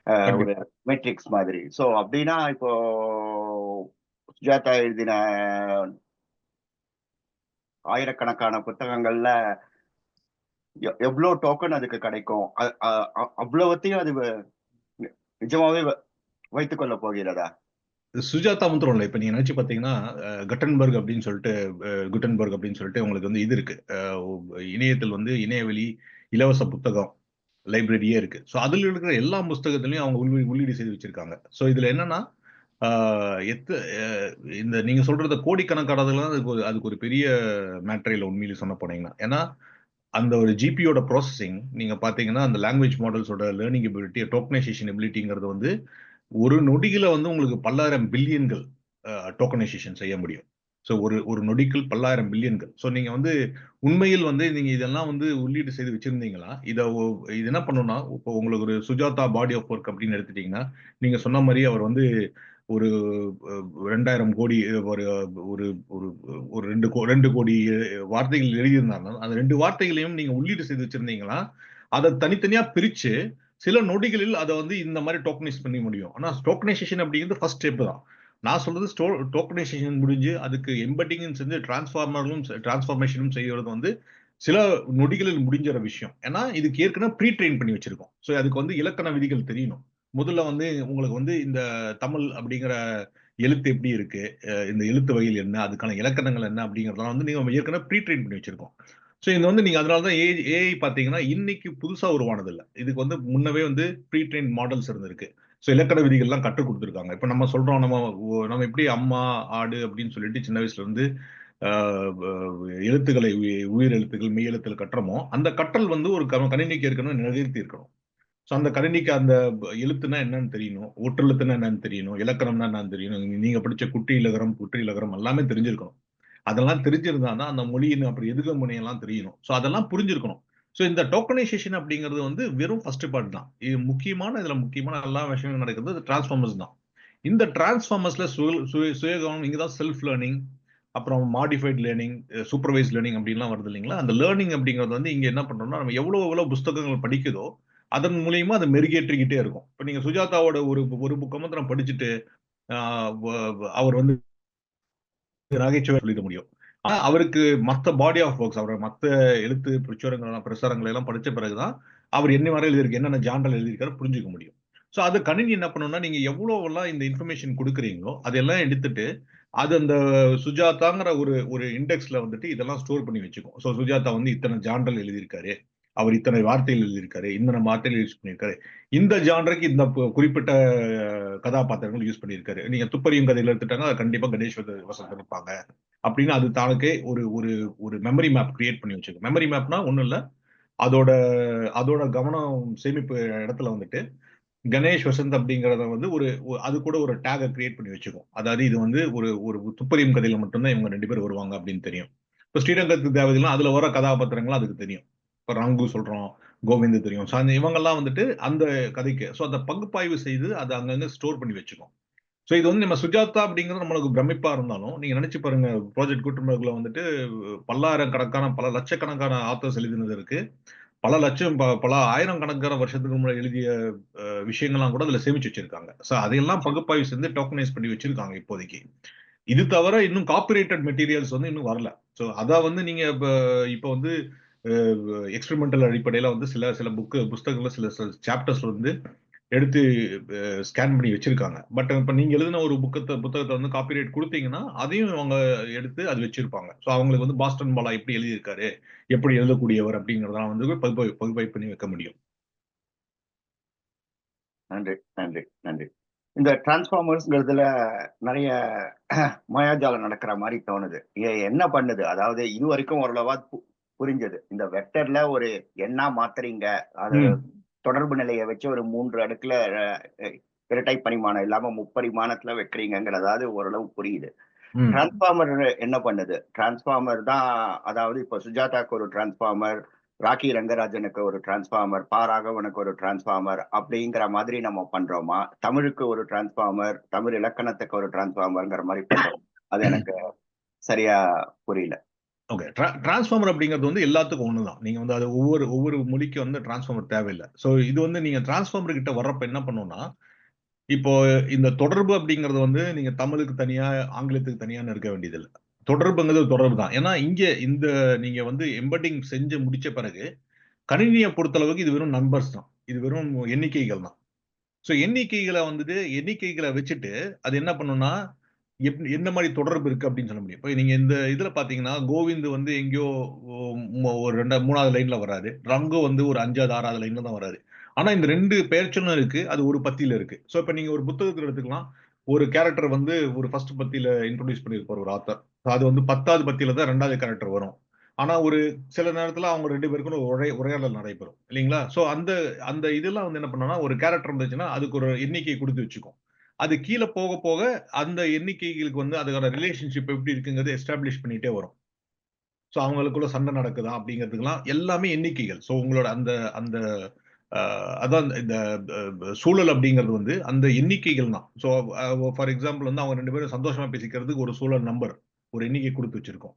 ஒரு கண்டிப்பா. மேட்ரிக்ஸ் மாதிரி. ஸோ அப்படின்னா இப்போ சுஜாதா எழுதின ஆயிரக்கணக்கான புத்தகங்கள்ல எவ்வளவு டோக்கன் அதுக்கு கிடைக்கும்? அவ்வளவுத்தையும் அது நிஜமாவே வைத்துக் கொள்ள போகிறதா? சுஜாதா மாத்திரம் இல்லை. இப்ப நீங்க நினைச்சு பாத்தீங்கன்னா கட்டன்பர்க் அப்படின்னு சொல்லிட்டு குட்டன்பர்க் அப்படின்னு சொல்லிட்டு உங்களுக்கு வந்து இது இருக்கு. இணையத்தில் வந்து இணையவெளி இலவச புத்தகம் லைப்ரரியே இருக்கு. ஸோ அதில் இருக்கிற எல்லா புத்தகத்திலையும் அவங்க உள்ளீடு செய்து வச்சிருக்காங்க. ஸோ இதுல என்னன்னா ஆஹ் எத்த அஹ் இந்த நீங்க சொல்றத கோடிக்கணக்கானதுலாம் அதுக்கு ஒரு பெரிய மேட்டரையில் உண்மையிலே சொன்ன போனீங்கன்னா, ஏன்னா அந்த ஒரு ஜிபியோட ப்ராசஸிங் நீங்க பாத்தீங்கன்னா அந்த லாங்குவேஜ் மாடல்ஸோட லேர்னிங் எபிலிட்டி டோக்கனைசேஷன் எபிலிட்டிங்கிறது வந்து ஒரு நொடியில வந்து உங்களுக்கு பல்லாயிரம் பில்லியன்கள் டோக்கனைசேஷன் செய்ய முடியும். ஸோ ஒரு ஒரு நொடிக்குள் பல்லாயிரம் பில்லியன்கள். ஸோ நீங்க வந்து உண்மையில் வந்து நீங்க இதெல்லாம் வந்து உள்ளீடு செய்து வச்சிருந்தீங்களா? இது என்ன பண்ணும்னா, இப்போ உங்களுக்கு ஒரு சுஜாதா பாடி ஆஃப் ஒர்க் அப்படின்னு எடுத்துட்டீங்கன்னா, நீங்க சொன்ன மாதிரி அவர் வந்து ஒரு 2000 கோடி ஒரு ஒரு ஒரு ஒரு 2 கோடி வார்த்தைகள் எழுதியிருந்தாங்க. அந்த 2 வார்த்தைகளையும் நீங்க உள்ளீடு செய்து வச்சிருந்தீங்களா? அதை தனித்தனியா பிரிச்சு சில நொடிகளில் அதை வந்து இந்த மாதிரி டோக்கனைஸ் பண்ணி முடியும். ஆனா டோக்கனைசேஷன் அப்படிங்கிறது ஃபர்ஸ்ட் ஸ்டெப் தான். நான் சொல்றது டோக்கனைசேஷன் முடிஞ்சு அதுக்கு எம்பெட்டிங்கும் செஞ்சு டிரான்ஸ்ஃபார்மேஷனும் செய்யறது வந்து சில நொடிகளில் முடிஞ்சிற விஷயம். ஏன்னா இதுக்கு ஏற்கனவே ப்ரீ ட்ரெயின் பண்ணி வச்சிருக்கோம். ஸோ அதுக்கு வந்து இலக்கண விதிகள் தெரியணும். முதல்ல வந்து உங்களுக்கு வந்து இந்த தமிழ் அப்படிங்கிற எழுத்து எப்படி இருக்கு, இந்த எழுத்து வகையில் என்ன, அதுக்கான இலக்கணங்கள் என்ன அப்படிங்கறதெல்லாம் வந்து நீங்க ஏற்கனவே ப்ரீ ட்ரெயின் பண்ணி வச்சிருக்கோம். ஸோ இது வந்து நீங்க அதனால தான் ஏஐ பார்த்தீங்கன்னா இன்னைக்கு புதுசா உருவானது இல்லை. இதுக்கு வந்து முன்னவே வந்து ப்ரீ ட்ரெயின் மாடல்ஸ் இருந்திருக்கு. ஸோ இலக்கண விதிகள்லாம் கற்றுக் கொடுத்துருக்காங்க. இப்போ நம்ம சொல்றோம் நம்ம எப்படி அம்மா ஆடு அப்படின்னு சொல்லிட்டு சின்ன வயசுல இருந்து எழுத்துக்களை உயிர் எழுத்துக்கள் மெய் எழுத்துக்கள் கட்டுறோமோ அந்த கற்றல் வந்து ஒரு கணினிக்கு ஏற்கனவே நிகழ்த்தி இருக்கணும். ஸோ அந்த கணினிக்கு அந்த எழுத்துனா என்னன்னு தெரியணும், ஒற்றெழுத்துனா என்னன்னு தெரியணும், இலக்கணம்னா என்னன்னு தெரியணும், நீங்க படிச்ச குட்டி இலகரம் குற்றி இலகரம் எல்லாமே தெரிஞ்சிருக்கணும். அதெல்லாம் தெரிஞ்சிருந்தா தான் அந்த மொழியின் அப்புறம் எதுக முனையெல்லாம் தெரியணும். ஸோ அதெல்லாம் புரிஞ்சிருக்கணும். ஸோ இந்த டோக்கனைசேஷன் அப்படிங்கிறது வந்து வெறும் ஃபர்ஸ்ட் பார்ட் தான். இது இதுல முக்கியமான எல்லா விஷயங்களும் நடக்கிறது டிரான்ஸ்ஃபார்மர்ஸ் தான். இந்த டிரான்ஸ்ஃபார்மர்ஸ்ல சுயகவனம் இங்க தான் செல்ஃப் லேர்னிங், அப்புறம் மாடிஃபைட் லேர்னிங், சூப்பர்வைஸ் லேர்னிங் அப்படின்லாம் வருது இல்லைங்களா? அந்த லேர்னிங் அப்படிங்கிறது வந்து இங்க என்ன பண்றோம்னா நம்ம எவ்வளவு புத்தகங்கள் படிக்குதோ அதன் மூலியமா அதை மெருகேற்றிக்கிட்டே இருக்கும். இப்ப நீங்க சுஜாதாவோட ஒரு ஒரு புக்கம் வந்து நம்ம படிச்சுட்டு அவர் வந்து நகைச்சுவை சொல்லிட முடியும். ஆனா அவருக்கு மத்த பாடி ஆஃப் ஒர்க்ஸ் அவரோட மத்த எழுத்து பிரசுரங்கள் எல்லாம் படிச்ச பிறகுதான் அவர் என்ன வரை எழுதியிருக்கு, என்னென்ன ஜாண்டல் எழுதியிருக்காரு புரிஞ்சுக்க முடியும். ஸோ அது கணினி என்ன பண்ணணும்னா நீங்க எவ்வளவு எல்லாம் இந்த இன்ஃபர்மேஷன் கொடுக்குறீங்களோ அதெல்லாம் எடுத்துட்டு அது அந்த சுஜாதாங்கிற ஒரு ஒரு இண்டெக்ஸ்ல வந்துட்டு இதெல்லாம் ஸ்டோர் பண்ணி வச்சுக்கும். ஸோ சுஜாதா வந்து இத்தனை ஜாண்டல் எழுதியிருக்காரு, அவர் இத்தனை வார்த்தைகள் எழுதியிருக்காரு, இத்தனை வார்த்தைகள் யூஸ் பண்ணியிருக்காரு, இந்த ஜான்ருக்கு இந்த குறிப்பிட்ட கதாபாத்திரங்கள் யூஸ் பண்ணியிருக்காரு. நீங்க துப்பறியும் கதையில எடுத்துட்டாங்க அது கண்டிப்பா கணேஷ் வசந்த் இருப்பாங்க அப்படின்னு அது தானுக்கே ஒரு ஒரு ஒரு மெமரி மேப் கிரியேட் பண்ணி வச்சிருக்கும். மெமரி மேப்னா ஒண்ணும் இல்ல, அதோட அதோட கவனம் சேமிப்பு இடத்துல வந்துட்டு கணேஷ் வசந்த் அப்படிங்கறத வந்து அது கூட ஒரு டேக கிரியேட் பண்ணி வச்சுக்கும். அதாவது இது வந்து ஒரு ஒரு துப்பறியும் கதையில மட்டும்தான் இவங்க 2 பேர் வருவாங்க அப்படின்னு தெரியும். இப்ப ஸ்ரீரங்கத்து தேவதைலாம் அதுல வர கதாபாத்திரங்கள் அதுக்கு தெரியும். இப்ப ரங்கு சொல்றோம், கோவிந்த் தெரியும். ஸோ அந்த இவங்கெல்லாம் வந்துட்டு அந்த கதைக்கு ஸோ அந்த பகுப்பாய்வு செய்து அதை அங்கங்க ஸ்டோர் பண்ணி வச்சுக்கும். ஸோ இது வந்து நம்ம சுஜாதா அப்படிங்கிறது நம்மளுக்கு பிரமிப்பா இருந்தாலும் நீங்க நினைச்சு பாருங்க, ப்ராஜெக்ட் குட்டன்பர்க்ல வந்துட்டு பல்லாயிரக்கணக்கான பல லட்சக்கணக்கான ஆத்தர்ஸ் எழுதினது இருக்கு. பல லட்சம் பல ஆயிரம் கணக்கான வருஷத்துக்கு முன்னாடி எழுதிய விஷயங்கள்லாம் கூட அதுல சேமிச்சு வச்சிருக்காங்க. ஸோ அதையெல்லாம் பகுப்பாய்வு செஞ்சு டோக்கனைஸ் பண்ணி வச்சிருக்காங்க இப்போதைக்கு. இது தவிர இன்னும் காப்பிரைட்டட் மெட்டீரியல்ஸ் வந்து இன்னும் வரல. ஸோ அத வந்து நீங்க இப்ப வந்து எக்ஸ்பெரிமெண்டல் அடிப்படையில வந்து சில சில புஸ்தகங்கள்ல சில சாப்டர்ஸ் வந்து எடுத்து ஸ்கேன் பண்ணி வச்சிருக்காங்க. பட் இப்ப நீங்க எழுதின ஒரு புத்தகத்தை வந்து காப்பிரைட் கொடுத்தீங்கன்னா அதையும் அவங்க எடுத்து அது வச்சிருப்பாங்க. ஸோ அவங்களுக்கு வந்து பாஸ்டன் பாலா எப்படி எழுதியிருக்காரு, எப்படி எழுதக்கூடியவர் அப்படிங்கறதெல்லாம் வந்து பகுப்பாய்வு பண்ணி வைக்க முடியும். நன்றி, நன்றி, நன்றி. இந்த டிரான்ஸ்ஃபார்மர்ஸ்ங்கிறதுல நிறைய மாயாஜாலம் நடக்கிற மாதிரி தோணுது. என்ன பண்ணுது? அதாவது இது வரைக்கும் ஓரளவா புரிஞ்சது. இந்த வெக்டர்ல ஒரு எண்ணா மாத்துறீங்க, அது ம் தொடர்பு நிலையை வச்சு ஒரு 3 அடுக்குல இரட்டை பரிமாணம் இல்லாம முப்பரிமாணத்துல வைக்கிறீங்கிறதாவது ஓரளவு புரியுது. ம் டிரான்ஸ்ஃபார்மர் என்ன பண்ணுது? டிரான்ஸ்ஃபார்மர் தான், அதாவது இப்போ சுஜாதாக்கு ஒரு டிரான்ஸ்ஃபார்மர், ராக்கி ரங்கராஜனுக்கு ஒரு டிரான்ஸ்ஃபார்மர், பா ராகவனுக்கு ஒரு டிரான்ஸ்ஃபார்மர் அப்படிங்கிற மாதிரி நம்ம பண்றோமா? தமிழுக்கு ஒரு டிரான்ஸ்ஃபார்மர், தமிழ் இலக்கணத்துக்கு ஒரு டிரான்ஸ்ஃபார்மர்ங்கிற மாதிரி பண்றோம். அது எனக்கு சரியா புரியல. ஓகே. டிரான்ஸ்ஃபார்மர் அப்படிங்கிறது வந்து எல்லாத்துக்கும் ஒண்ணுதான். நீங்க வந்து அது ஒவ்வொரு ஒவ்வொரு மொழிக்கு வந்து டிரான்ஸ்ஃபார்மர் தேவையில்லை. ஸோ இது வந்து நீங்க டிரான்ஸ்ஃபார்மர் கிட்ட வர்றப்ப என்ன பண்ணும்னா, இப்போ இந்த தொடர்பு அப்படிங்கிறது வந்து நீங்க தமிழுக்கு தனியா, ஆங்கிலத்துக்கு தனியான்னு இருக்க வேண்டியதில்லை. தொடர்புங்கிறது தொடர்பு தான். ஏன்னா இங்க இந்த நீங்க வந்து எம்பெட்டிங் செஞ்சு முடிச்ச பிறகு கணினியை பொறுத்தளவுக்கு இது வெறும் நம்பர்ஸ் தான். இது வெறும் எண்ணிக்கைகள் தான். ஸோ எண்ணிக்கைகளை வச்சுட்டு அது என்ன பண்ணும்னா, எந்த மாதிரி தொடர்பு இருக்கு அப்படின்னு சொல்ல முடியும். இப்போ நீங்க இந்த இதுல பாத்தீங்கன்னா, கோவிந்த் வந்து எங்கேயோ ஒரு 3வது லைன்ல வராரு. ரங்கு வந்து ஒரு 5வது 6வது லைன்ல தான் வராரு. ஆனா இந்த 2 பெயர்ச்சொல்லும் இருக்கு. அது ஒரு பத்தியில இருக்கு. ஸோ இப்ப நீங்க ஒரு புத்தகத்துல எடுத்துக்கலாம். ஒரு கேரக்டர் வந்து ஒரு ஃபர்ஸ்ட் பத்தியில இன்ட்ரோடியூஸ் பண்ணியிருப்பார் ஒரு ஆத்தர். அது வந்து 10வது பத்தியில தான் 2வது கேரக்டர் வரும். ஆனா ஒரு சில நேரத்துல அவங்க 2 பேருக்கும் ஒரு உரையாடல் நடைபெறும். இல்லைங்களா? ஸோ அந்த அந்த இதெல்லாம் வந்து என்ன பண்ணும்னா, ஒரு கேரக்டர் இருந்துச்சுன்னா, அதுக்கு ஒரு எண்ணிக்கை குடுத்து வச்சுக்கும். அது கீழ போக போக அந்த எண்ணிக்கைகளுக்கு வந்து அதுக்கான ரிலேஷன்ஷிப் எப்படி இருக்குங்கிறது எஸ்டாப்ளிஷ் பண்ணிட்டே வரும். ஸோ அவங்களுக்குள்ள சண்டை நடக்குதா அப்படிங்கிறதுக்கெல்லாம் எல்லாமே எண்ணிக்கைகள். ஸோ உங்களோட அந்த அந்த அதான் இந்த சூழல் அப்படிங்கிறது வந்து அந்த எண்ணிக்கைகள் தான். ஸோ ஃபார் எக்ஸாம்பிள் வந்து அவங்க 2 பேரும் சந்தோஷமா பேசிக்கிறதுக்கு ஒரு சூழல் நம்பர், ஒரு எண்ணிக்கை குடுத்து வச்சிருக்கோம்.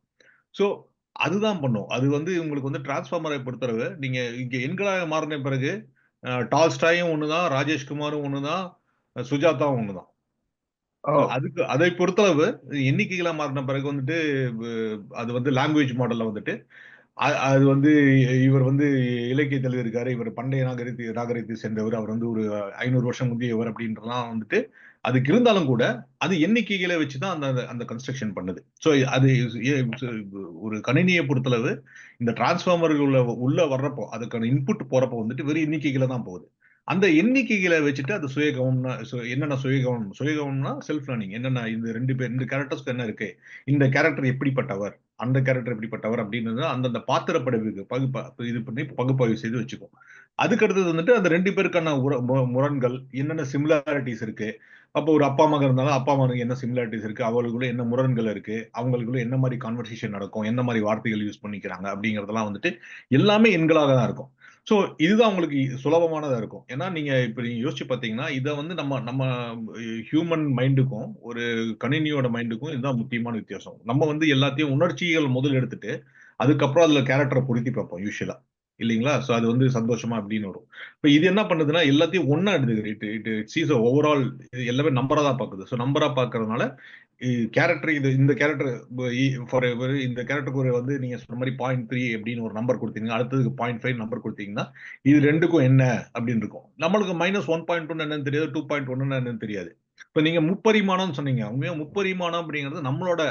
ஸோ அதுதான் பண்ணும். அது வந்து உங்களுக்கு வந்து டிரான்ஸ்ஃபார்மரை பொறுத்தளவு, நீங்க இங்க எண்களாக மாறின பிறகு டால்ஸ்டாயும் ஒண்ணுதான், ராஜேஷ்குமாரும் ஒண்ணுதான், சுஜாதாவும் ஒண்ணுதான். ஓ. ஸோ அதுக்கு அதை பொறுத்தளவு எண்ணிக்கைகளா மாறின பிறகு வந்துட்டு அது வந்து லாங்குவேஜ் மாடல்ல வந்துட்டு அது வந்து இவர் வந்து இலக்கியத்தில் எழுதியிருக்காரு. இவர் பண்டைய நாகரிகத்தை சேர்ந்தவர். அவர் வந்து ஒரு 500 வருஷம் முந்தியவர் அப்படின்றலாம் வந்துட்டு அதுக்கு இருந்தாலும் கூட அது எண்ணிக்கைகளை வச்சு தான் அந்த அந்த கன்ஸ்ட்ரக்ஷன் பண்ணுது. ஸோ அது ஒரு கணினியை பொறுத்தளவு இந்த டிரான்ஸ்ஃபார்மர்கள் உள்ள வர்றப்போ அதுக்கான இன்புட் போறப்போ வந்துட்டு வெறும் எண்ணிக்கைகளை தான் போகுது. அந்த எண்ணிக்கைகளை வச்சுட்டு அது சுயகவம்னா என்னென்ன சுயகவம்னா செல்ஃப் லேர்னிங். என்னென்ன இந்த 2 கேரக்டர்ஸ்க்கு என்ன இருக்கு, இந்த கேரக்டர் எப்படிப்பட்டவர், அந்த கேரக்டர் எப்படிப்பட்டவர் அப்படின்றது அந்தந்த பாத்திர படைப்புக்கு இது பண்ணி பகுப்பாய்வு செய்து வச்சுக்கும். அதுக்கு அடுத்தது வந்துட்டு அந்த 2 பேருக்கான முரண்கள், என்னென்ன சிமிலாரிட்டிஸ் இருக்கு. அப்போ ஒரு அப்பா மகன் இருந்தாலும் அப்பா மகனுக்கு என்ன சிமிலாரிட்டிஸ் இருக்கு, அவங்களுக்குள்ள என்ன முரண்கள் இருக்கு, அவங்களுக்குள்ள என்ன மாதிரி கான்வர்சேஷன் நடக்கும், என்ன மாதிரி வார்த்தைகள் யூஸ் பண்ணிக்கிறாங்க அப்படிங்கறதெல்லாம் வந்துட்டு எல்லாமே எண்களாக தான் இருக்கும். ஸோ இதுதான் உங்களுக்கு சுலபமானதா இருக்கும். ஏன்னா நீங்க யோசிச்சு பார்த்தீங்கன்னா, இத வந்து நம்ம நம்ம ஹியூமன் மைண்டுக்கும் ஒரு கணினியோட மைண்டுக்கும் இதுதான் முக்கியமான வித்தியாசம். நம்ம வந்து எல்லாத்தையும் உணர்ச்சிகள் முதல் எடுத்துட்டு, அதுக்கப்புறம் அதுல கேரக்டர பொருத்தி பார்ப்போம் யூசுவலா. இல்லீங்களா? சோ அது வந்து சந்தோஷமா அப்படின்னு வரும். இப்ப இது என்ன பண்ணுதுன்னா, எல்லாத்தையும் ஒண்ணா எடுத்துக்குது. It it it sees overall இது எல்லாமே நம்பரா தான் பாக்குது. சோ நம்பரா பாக்குறதுனால கேரக்டர் இந்த கேரக்டர் ஃபார் இந்த கேரக்டருக்கு ஒரு வந்து நீங்க சொன்ன மாதிரி 0.3 அப்படின்னு ஒரு நம்பர் கொடுத்தீங்க, அடுத்ததுக்கு 0.5 நம்பர் கொடுத்தீங்கன்னா, இது 2க்கும் என்ன அப்படின்னு இருக்கும். நம்மளுக்கு -1.2 என்னன்னு தெரியாது, 2.1 என்னன்னு தெரியாது. இப்ப நீங்க முப்பரிமாணம் சொன்னீங்க. உண்மையா முப்பரிமாணம் அப்படிங்கிறது நம்மளோட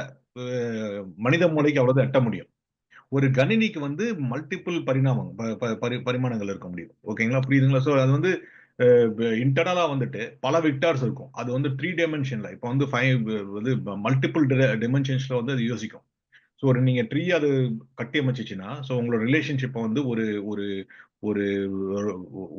மனித மூளைக்கு அவ்வளவுதான் எட்ட முடியும். ஒரு கணினிக்கு வந்து மல்டிபிள் பரிணாமம் பரிமாணங்கள் இருக்க முடியும். ஓகேங்களா? புரியுதுங்களா? சோ அது வந்து இன்டர்னலா வந்துட்டு பல வெக்டார்ஸ் இருக்கும். அது வந்து 3 டைமென்ஷன்ல இப்ப வந்து 5 வந்து மல்டிபிள் டிமென்ஷன்ஸ்ல வந்து அது யோசிக்கும். சோ ஒரு நீங்க ட்ரீ அது கட்டி அமைச்சுச்சுன்னா, சோ உங்களோட ரிலேஷன்ஷிப்ப வந்து ஒரு ஒரு ஒரு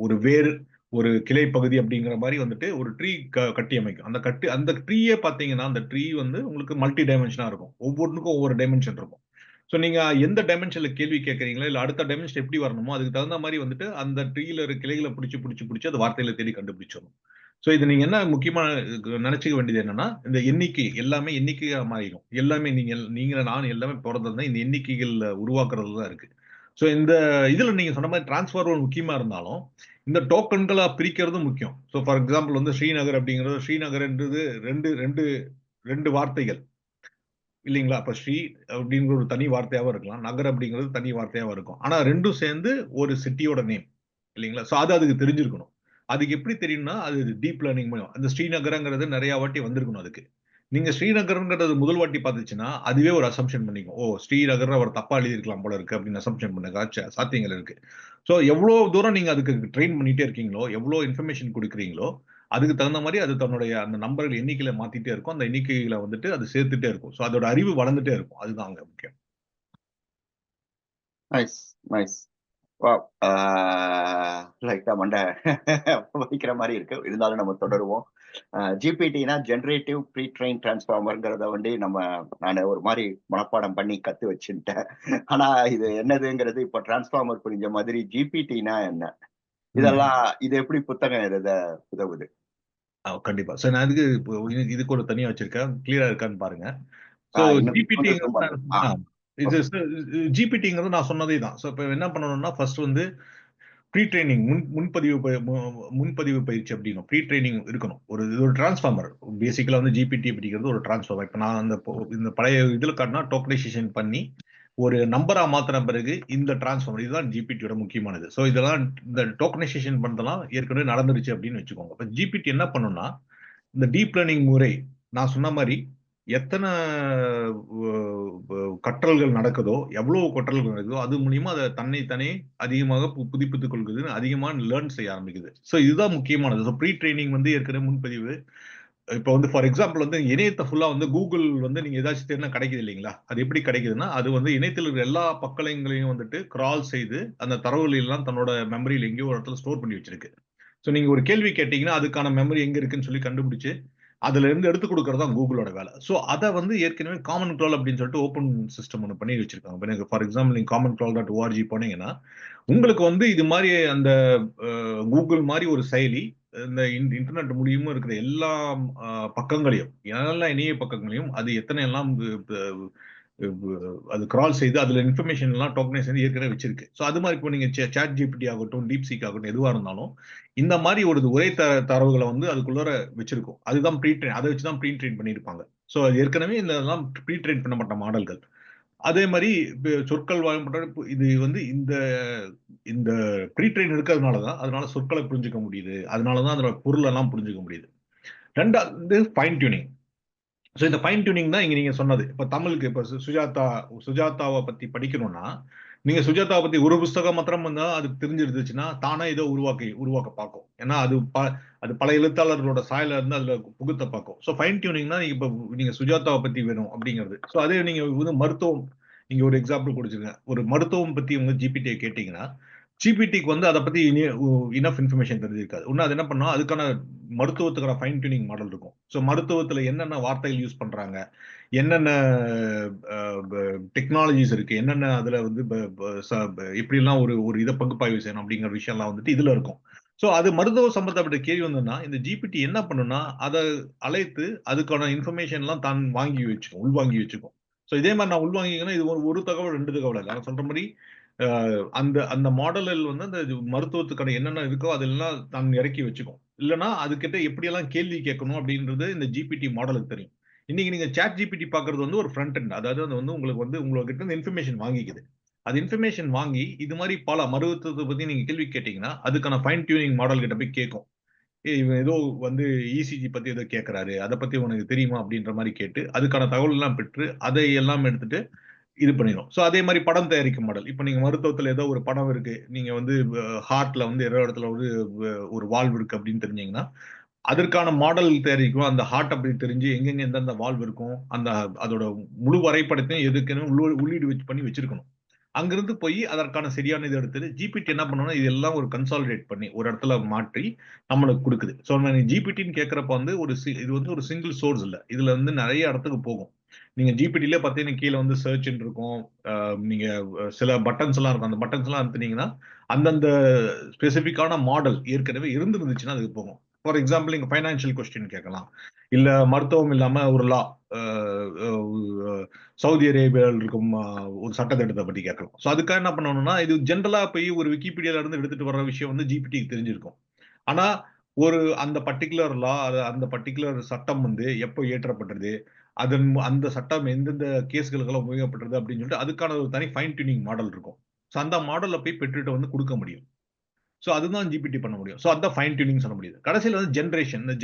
ஒரு வேர், ஒரு கிளை பகுதி அப்படிங்கிற மாரி வந்துட்டு ஒரு ட்ரீ கட்டி அமைக்கும். அந்த ட்ரீயே பார்த்தீங்கன்னா, அந்த ட்ரீ வந்து உங்களுக்கு மல்டி டைமென்ஷனா இருக்கும். ஒவ்வொன்னுக்கும் ஒவ்வொரு டைமென்ஷன் இருக்கும். சோ நீங்க எந்த டைமென்ஷன்ல கேள்வி கேட்கிறீங்களோ, இல்ல அடுத்த டைமென்ஷன் எப்படி வரணுமோ, அதுக்கு தகுந்த மாரி வந்துட்டு அந்த ட்ரீல இருக்க கிளைகள புடிச்சு அது வார்த்தைகள தேடி கண்டுபிடிச்சிரும். சோ இது நீங்க என்ன முக்கியமா நெனச்சுக்க வேண்டியது என்னன்னா, இந்த எண்ணிக்கை எல்லாமே எண்ணிக்கையா மாறிரும். எல்லாமே நீங்க நான் எல்லாமே பொறந்தது இந்த எண்ணிக்கைகள்ல உருவாக்குறதுல தான் இருக்கு. சோ இந்த இதுல நீங்க சொன்ன மாரி டிரான்ஸ்ஃபார்மர் முக்கியமா இருந்தாலும், இந்த டோக்கன்களா பிரிக்கிறதும் முக்கியம். சோ ஃபார் எக்ஸாம்பிள் வந்து ஸ்ரீநகர் அப்படிங்கிறது ஸ்ரீநகர்ன்றது 2 வார்த்தைகள். இல்லீங்களா? அப்ப ஸ்ரீ அப்படிங்கிற ஒரு தனி வார்த்தையாவும் இருக்கலாம். நகர் அப்படிங்கிறது தனி வார்த்தையாவும் இருக்கும். ஆனா 2ம் சேர்ந்து ஒரு சிட்டியோட நேம். இல்லீங்களா? சோ அது அதுக்கு தெரிஞ்சிருக்கணும். அதுக்கு எப்படி தெரியும்னா, அது டீப் லேர்னிங் மூலியம். அந்த ஸ்ரீநகரங்கிறது நெறைய வாட்டி வந்திருக்கணும் அதுக்கு. நீங்க ஸ்ரீநகர்ங்கிறது முதல் வாட்டி பார்த்துச்சுன்னா, அதுவே ஒரு அசம்ப்ஷன் பண்ணிக்கும். ஓ! ஸ்ரீநகர்ன்னு அவர் தப்பா எழுதியிருக்கலாம் போல இருக்கு அப்படின்னு அசம்ப்ஷன் பண்ண சாத்தியங்கள் இருக்கு. சோ எவ்வளோ தூரம் நீங்க அதுக்கு ட்ரெயின் பண்ணிட்டே இருக்கீங்களோ, எவ்வளோ இன்ஃபர்மேஷன் குடுக்குறீங்களோ, அதுக்கு தகுந்த மாதிரி அது தன்னுடைய அந்த நம்பர்கள் எண்ணிக்கையில மாத்திட்டே இருக்கும். அந்த எண்ணிக்கையில வந்துட்டு அது சேர்த்துட்டே இருக்கும். ஸோ அதோட அறிவு வளர்ந்துட்டே இருக்கும். அதுதான் அங்க முக்கியம். Nice, nice. வாவ்! லைட்டா மண்ட வலிக்கிற மாரி இருக்கு. இருந்தாலும் நம்ம தொடருவோம். ஜிபிடினா ஜெனரேட்டிவ் ப்ரீ ட்ரெயின் டிரான்ஸ்ஃபார்மர்ங்கிறத நானு ஒரு மாரி மனப்பாடம் பண்ணி கத்து வச்சுட்டேன். ஆனா இது என்னதுங்கிறது இப்ப டிரான்ஸ்ஃபார்மர் புரிஞ்ச மாதிரி ஜிபிடினா என்ன? ம். இது எப்படி புத்தகம் எழுத உதவுது? கண்டிப்பா. ஸோ நான் இதுக்கு ஒரு தனியா வச்சிருக்கேன். கிளியரா இருக்கான்னு பாருங்க. ஸோ இன்னும் கொஞ்சம் ஜிபிடிங்கிறது ஜூம் நான் பண்றேன். ஆ இது ஓகே. ஜிபிடிங்கிறது நான் சொன்னதே தான். ஸோ இப்ப என்ன பண்ணணும்னா, ஃபர்ஸ்ட் வந்து ப்ரீ ட்ரெய்னிங் முன்பதிவு பயிற்சி அப்படின்னும். ப்ரீ ட்ரெய்னிங் இருக்கணும். இது ஒரு டிரான்ஸ்ஃபார்மர். பேசிக்கலா வந்து ஜிபிடி அப்படிங்கிறது ஒரு டிரான்ஸ்ஃபார்மர். இப்ப நான் இந்த பழைய இதுல காட்டினா டோக்கனைசேஷன் பண்ணி ஒரு நம்பரா மாத்தின பிறகு இந்த டிரான்ஸ்ஃபார்மர் இதுதான் ஜிபிடியோட முக்கியமானது. ஸோ இதெல்லாம் இந்த டோக்கனைசேஷன் பண்ணதெல்லாம் ஏற்கனவே நடந்துருச்சு அப்படின்னு வச்சுக்கோங்க. இப்ப ஜிபிடி என்ன பண்ணும்னா, இந்த டீப் லேர்னிங் முறை நான் சொன்ன மாதிரி எத்தனை கற்றல்கள் நடக்குதோ, எவ்வளவு கற்றல்கள் நடக்குதோ, அது மூலியமா அதை தன்னைத்தானே அதிகமாக புதுப்பித்துக் கொள்கிறது, அதிகமாக லேர்ன் செய்ய ஆரம்பிக்குது. ஸோ இதுதான் முக்கியமானது. ஸோ ப்ரீ ட்ரைனிங் வந்து ஏற்கனவே முன்பதிவு. இப்போ வந்து ஃபார் எக்ஸாம்பிள் வந்து இணையத்தை ஃபுல்லா வந்து கூகுள் வந்து நீங்க ஏதாச்சும் தேடினா கிடைக்குது இல்லைங்களா? அது எப்படி கிடைக்குதுன்னா, அது வந்து இணையத்தில் இருக்கிற எல்லா பக்கங்களையும் வந்துட்டு கிரால் செய்து அந்த தரவுகளை எல்லாம் தன்னோட மெமரியில் எங்கேயோ ஒரு இடத்துல ஸ்டோர் பண்ணி வச்சிருக்கு. ஸோ நீங்க ஒரு கேள்வி கேட்டீங்கன்னா, அதுக்கான மெமரி எங்க இருக்குன்னு சொல்லி கண்டுபிடிச்சு அதுல இருந்து எடுத்து கொடுக்கறது தான் கூகுளோட வேலை. ஸோ அத வந்து ஏற்கனவே காமன் க்ரால் அப்படின்னு சொல்லிட்டு ஓப்பன் சிஸ்டம் ஒண்ணு பண்ணி வச்சிருக்காங்க. இப்ப எனக்கு ஃபார் எக்ஸாம்பிள் நீங்க commonCrawl.org போனீங்கன்னா, உங்களுக்கு வந்து இது மாரி அந்த கூகுள் மாரி ஒரு செயலி இந்த இன்டர்நெட் மூலியமா இருக்கிற எல்லா அ பக்கங்களையும், எல்லா இணைய பக்கங்களையும் அது எத்தனை எல்லாம் அது கிரால் செய்து அதுல இன்ஃபர்மேஷன் எல்லாம் டோக்கனைஸ் செய்து ஏற்கனவே வச்சிருக்கு. ஸோ அது மாரி இப்போ நீங்க சாட் ஜிபிடி ஆகட்டும், டீப்சீக் ஆகட்டும் எதுவா இருந்தாலும் இந்த மாரி ஒரு உரை தரவுகளை வந்து அதுக்குள்ளார வச்சிருக்கும். அதுதான் ப்ரீ ட்ரெயின். அதை வச்சு தான் ப்ரீ ட்ரெயின் பண்ணியிருப்பாங்க. ஸோ அது ஏற்கனவே இதெல்லாம் ப்ரீ ட்ரெயின் பண்ணப்பட்ட மாடல்கள். அதே மாரி சொற்கள் வாய்ப்பாடு இது வந்து இந்த இந்த ப்ரீ ட்ரெயின் இருக்கிறதுனால தான் அதனால சொற்களை புரிஞ்சுக்க முடியுது. அதனால தான் அதோட பொருள் எல்லாம் புரிஞ்சுக்க முடியுது. 2வது ஃபைன் டியூனிங். ஸோ இந்த ஃபைன் டியூனிங் தான் இங்க நீங்க சொன்னது. இப்ப தமிழுக்கு இப்ப சுஜாதாவ பத்தி படிக்கணும்னா, நீங்க சுஜாதாவ பத்தி ஒரு புஸ்தகம் மாத்திரம் வந்தா அதுக்கு தெரிஞ்சிருந்துச்சுன்னா, தானா ஏதோ உருவாக்க பார்க்கும். ஏன்னா அது பல எழுத்தாளர்களோட சாயல இருந்து அதுல புகுத்த பார்க்கும். ஸோ ஃபைன் டியூனிங்னா நீங்க சுஜாதாவ பத்தி வேணும் அப்படிங்கிறது. ஸோ அதே நீங்க வந்து மருத்துவம் நீங்க ஒரு எக்ஸாம்பிள் குடுச்சுருங்க. ஒரு மருத்துவம் பத்தி உங்க ஜிபிடிய கேட்டீங்கன்னா, ஜிபிடிக்கு வந்து அத பத்தி இனஃப் இன்ஃபர்மேஷன் தெரிஞ்சிருக்காது. இன்னும் அது என்ன பண்ணும், அதுக்கான மருத்துவத்துக்கான ஃபைன் டியூனிங் மாடல் இருக்கும். ஸோ மருத்துவத்துல என்னென்ன வார்த்தைகள் யூஸ் பண்றாங்க, என்னென்ன அ ப டெக்னாலஜிஸ் இருக்கு, என்னென்ன அதுல வந்து ப ப ச ப எப்படிலாம் ஒரு ஒரு இத பகுப்பாய்வு செய்யணும் அப்படிங்கிற விஷயம்லாம் வந்துட்டு இதுல இருக்கும். ஸோ அது மருத்துவ சம்பந்தப்பட்ட கேள்வி வந்ததுன்னா, இந்த ஜிபிடி என்ன பண்ணும்னா, அத அழைத்து அதுக்கான இன்ஃபர்மேஷன்லாம் தான் வாங்கி வச்சுக்கும், உள்வாங்கி வச்சுக்கும். ஸோ இதே மாரி நான் உள்வாங்கிங்கன்னா, இது ஒரு தகவல், 2 தகவல் இல்ல. நான் சொல்ற மாரி அ அந்த அந்த மாடலில் வந்து அந்த மருத்துவத்துக்கான என்னென்ன இருக்கோ அதெல்லாம் தான் இறக்கி வச்சுக்கும். இல்லன்னா அதுகிட்ட எப்படியெல்லாம் கேள்வி கேட்கணும் அப்படின்றது இந்த ஜிபிடி மாடலுக்கு தெரியும். இன்னைக்கு நீங்க சாட் ஜிபிடி பார்க்கிறது வந்து ஒரு ஃப்ரண்ட் எண்ட். அதாவது அது வந்து உங்களுக்கு வந்து உங்ககிட்ட இருந்து இன்ஃபர்மேஷன் வாங்கிக்குது. அது இன்ஃபர்மேஷன் வாங்கி இது மாரி பல மருத்துவத்த பத்தி நீங்க கேள்வி கேட்டீங்கன்னா, அதுக்கான ஃபைன் டியூனிங் மாடல் கிட்ட போய் கேட்கும். இவன் ஏதோ வந்து இசிஜி பத்தி ஏதோ கேட்கிறாரு. அத பத்தி உனக்கு தெரியுமா? அப்படின்ற மாரி கேட்டு, அதுக்கான தகவல் எல்லாம் பெற்று, அதை எல்லாம் எடுத்துட்டு இது பண்ணிரும். ஸோ அதே மாரி படம் தயாரிக்கும் மாடல். இப்ப நீங்க மருத்துவத்துல ஏதோ ஒரு படம் இருக்கு. நீங்க வந்து ஹார்ட்ல வந்து ஏதோ இடத்துல வந்து ஒரு வால்வு இருக்கு அப்படின்னு தெரிஞ்சீங்கன்னா, அதற்கான மாடல் தயாரிக்கும். அந்த ஹார்ட் அப்படி தெரிஞ்சு எங்கெங்க எந்தெந்த வால்வு இருக்கும். அதோட முழு வரைபடத்தையும் எதுக்குன்னு உள்ளீடு பண்ணி வச்சிருக்கணும். அங்கிருந்து போய் அதற்கான சரியான இத எடுத்துட்டு, ஜிபிடி என்ன பண்ணும்னா, இதெல்லாம் ஒரு கன்சாலிடேட் பண்ணி ஒரு இடத்துல மாற்றி நம்மளுக்கு குடுக்குது. ஸோ நான் ஜிபிடின்னு கேட்கிறப்ப வந்து இது வந்து ஒரு சிங்கிள் சோர்ஸ் இல்ல. இதுல வந்து நெறைய இடத்துக்கு போகும். நீங்க ஜிபிடிலே பார்த்தீங்கன்னா, கீழ வந்து சர்ச்ன்னு இருக்கும். நீங்க சில பட்டன்ஸ் எல்லாம் இருக்கும். அந்த பட்டன்ஸ் எல்லாம் அழுத்துனீங்கன்னா, அந்தந்த ஸ்பெசிஃபிக்கான மாடல் ஏற்கனவே இருந்துச்சுன்னா அதுக்கு போகும். ஃபார் எக்ஸாம்பிள் நீங்க ஃபைனான்ஷியல் கொஸ்டின் கேட்கலாம். இல்ல மருத்துவம் இல்லாம ஒரு லா அ அ சவுதி அரேபியாவில் இருக்கும் ஒரு சட்டத்திட்டத்தை பத்தி கேட்கலாம். ஸோ அதுக்காக என்ன பண்ணணும்னா, இது ஜெனரலா போய் ஒரு விக்கிபீடியால இருந்து எடுத்துட்டு வர்ற விஷயம் வந்து ஜிபிடிக்கு தெரிஞ்சிருக்கும். ஆனா, அந்த பர்ட்டிகுலர் லா அந்த பர்ட்டிகுலர் சட்டம் வந்து எப்போ இயற்றப்பட்டது? அந்த சட்டம் எந்தெந்த கேஸ்களுக்கெல்லாம் உபயோகப்பட்டது அப்படின்னு சொல்லிட்டு அதுக்கான ஒரு தனி ஃபைன் டியூனிங் மாடல் இருக்கும். ஸோ அந்த மாடல்ல போய் பெற்றுட்டு வந்து குடுக்க முடியும். ஸோ அதுதான் ஜிபிடி பண்ண முடியும். ஸோ அதான் ஃபைன் டியூனிங் சொல்ல முடியுது. கடைசியில வந்து ஜெனரேஷன். இந்த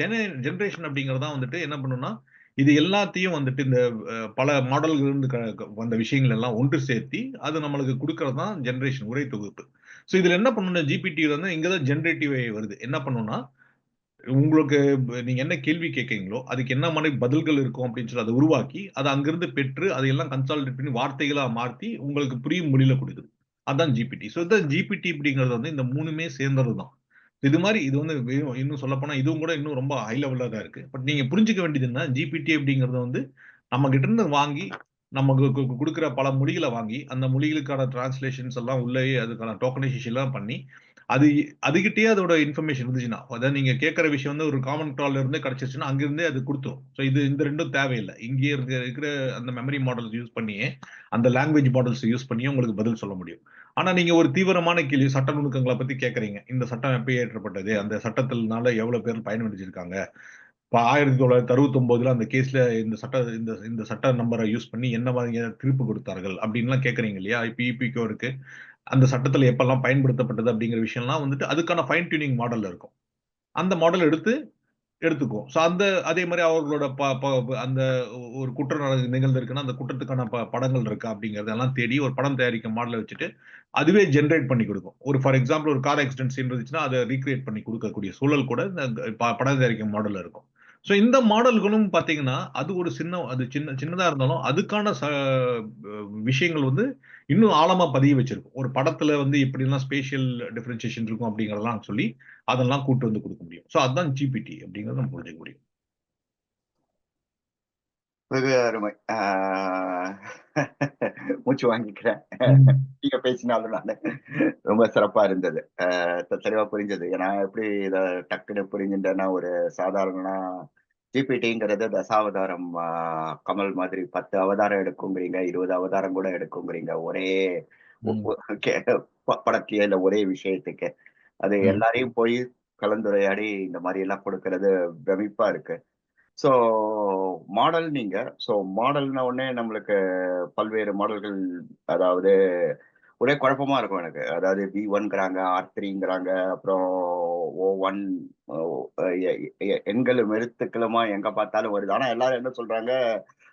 ஜெனரேஷன் அப்படிங்கிறது தான் வந்துட்டு என்ன பண்ணும்னா, இது எல்லாத்தையும் வந்துட்டு இந்த பல மாடல்கள் இருந்து வந்த விஷயங்கள் எல்லாம் ஒன்று சேர்த்தி, அது நம்மளுக்கு குடுக்கிறது தான் ஜெனரேஷன் உரை தொகுப்பு. ஸோ இதுல என்ன பண்ணும்னா ஜிபிடி வந்து இங்க தான் ஜெனரேட்டிவ் ஏஐ வருது. என்ன பண்ணும்னா, உங்களுக்கு நீங்க என்ன கேள்வி கேட்கறீங்களோ அதுக்கு என்ன மாதிரி பதில்கள் இருக்கும் அப்படின்னு சொல்லி அதை உருவாக்கி அதை அங்கிருந்து பெற்று அதையெல்லாம் கன்சாலிடேட் பண்ணி வார்த்தைகளா மாற்றி உங்களுக்கு புரியும் மொழியில கொடுக்குது. அதான் ஜிபிடி. ஸோ இந்த ஜிபிடி அப்படிங்கிறது வந்து இந்த மூணுமே சேர்ந்தது தான். இது மாதிரி இது வந்து இன்னும் சொல்ல போனா இதுவும் கூட இன்னும் ரொம்ப ஹை லெவல்ல தான் இருக்கு. பட் நீங்க புரிஞ்சுக்க வேண்டியது என்ன, ஜிபிடி அப்படிங்கிறது வந்து நம்ம கிட்ட இருந்து வாங்கி நமக்கு கொடுக்குற பல மொழிகளை வாங்கி அந்த மொழிகளுக்கான டிரான்ஸ்லேஷன்ஸ் எல்லாம் உள்ளே அதுக்கான டோக்கனைசேஷன் எல்லாம் பண்ணி அது அதுகிட்டயே அதோட இன்ஃபர்மேஷன் இருந்துச்சுன்னா, அதாவது நீங்க கேட்கிற விஷயம் வந்து ஒரு காமன் க்ரால்ல இருந்தே கிடைச்சிருச்சுன்னா அங்கிருந்தே அது கொடுத்துரும். ஸோ இந்த ரெண்டும் தேவையில்லை. இங்கேயே இருக்கிற அந்த மெமரி மாடல்ஸ் யூஸ் பண்ணியே அந்த லாங்குவேஜ் மாடல்ஸ் யூஸ் பண்ணியே உங்களுக்கு பதில் சொல்ல முடியும். ஆனா நீங்க ஒரு தீவிரமான கேள்வி சட்ட நுணுக்கங்களை பத்தி கேட்கறீங்க. இந்த சட்டம் எப்ப இயற்றப்பட்டது, அந்த சட்டத்தினால எவ்வளவு பேர் பயனடைஞ்சிருக்காங்க, இப்ப 1969 அந்த கேஸ்ல இந்த சட்ட நம்பரை யூஸ் பண்ணி என்ன மாதிரியான தீர்ப்பு கொடுத்தார்கள் அப்படின்லாம் கேட்கறீங்க இல்லையா? இப்ப இபிகோ இருக்கு. அந்த சட்டத்துல எப்பெல்லாம் பயன்படுத்தப்பட்டது அப்படிங்கிற விஷயம்லாம் வந்துட்டு அதுக்கான ஃபைன் டியூனிங் மாடல்ல இருக்கும். அந்த மாடல் எடுத்துக்கும். ஸோ அதே மாதிரி அவர்களோட அந்த ஒரு குற்றம் நிகழ்ந்திருக்குன்னா அந்த குற்றத்துக்கான படங்கள் இருக்கா அப்படிங்கறதெல்லாம் தேடி ஒரு படம் தயாரிக்க மாடலை வச்சுட்டு அதுவே ஜென்ரேட் பண்ணி கொடுக்கும். ஒரு ஃபார் எக்ஸாம்பிள் ஒரு கார் ஆக்சிடென்ட் சீன் இருந்துச்சுன்னா அதை ரீக்ரியேட் பண்ணி கொடுக்கக்கூடிய சூழல் கூட இந்த படம் தயாரிக்கும் மாடல்ல இருக்கும். ஸோ இந்த மாடல்களும் பாத்தீங்கன்னா அது ஒரு சின்னதா இருந்தாலும் அதுக்கான விஷயங்கள் வந்து இன்னும் ஆழமா பதிய வச்சிருக்கும். ஒரு படத்துல வந்து எப்படிலாம் ஸ்பேஷியல் டிஃபரன்சியேஷன் இருக்கும் அப்படிங்கறதெல்லாம் சொல்லி அதெல்லாம் கூட்டு வந்து கொடுக்க முடியும். ஸோ அதுதான் ஜிபிடி அப்படிங்கறத நம்ம புரிஞ்சுக்க முடியும். வெகு அருமை. மூச்சு வாங்கிக்கிறேன். நீங்க பேசினாலும் நானு ரொம்ப சிறப்பா இருந்தது. தெளிவா புரிஞ்சது. ஏன்னா எப்படி இத டக்குன்னு புரிஞ்சுட்டேன்னா, ஒரு சாதாரண ஜிபிடிங்கிறது தசாவதாரம் கமல் மாதிரி 10 அவதாரம் எடுக்குங்கிறீங்க, 20 அவதாரம் கூட எடுக்குங்கிறீங்க. ஒரே ஒ ம். ஒ கே படத்தையே இல்ல ஒரே விஷயத்துக்கு. அது ம். எல்லாரையும் போய் கலந்துரையாடி இந்த மாரி எல்லாம் கொடுக்கிறது பிரமிப்பா இருக்கு. ஸோ மாடல் நீங்க. ஸோ மாடல்ன உடனே நம்மளுக்கு பல்வேறு மாடல்கள், அதாவது ஒரே குழப்பமா இருக்கும் எனக்கு. அதாவது V1ங்கிறாங்க, R3ங்கிறாங்க, அப்புறம் O1 எண்களும் எழுத்துக்களுமா எங்க பார்த்தாலும் வருது. ஆனா எல்லாரும் என்ன சொல்றாங்க,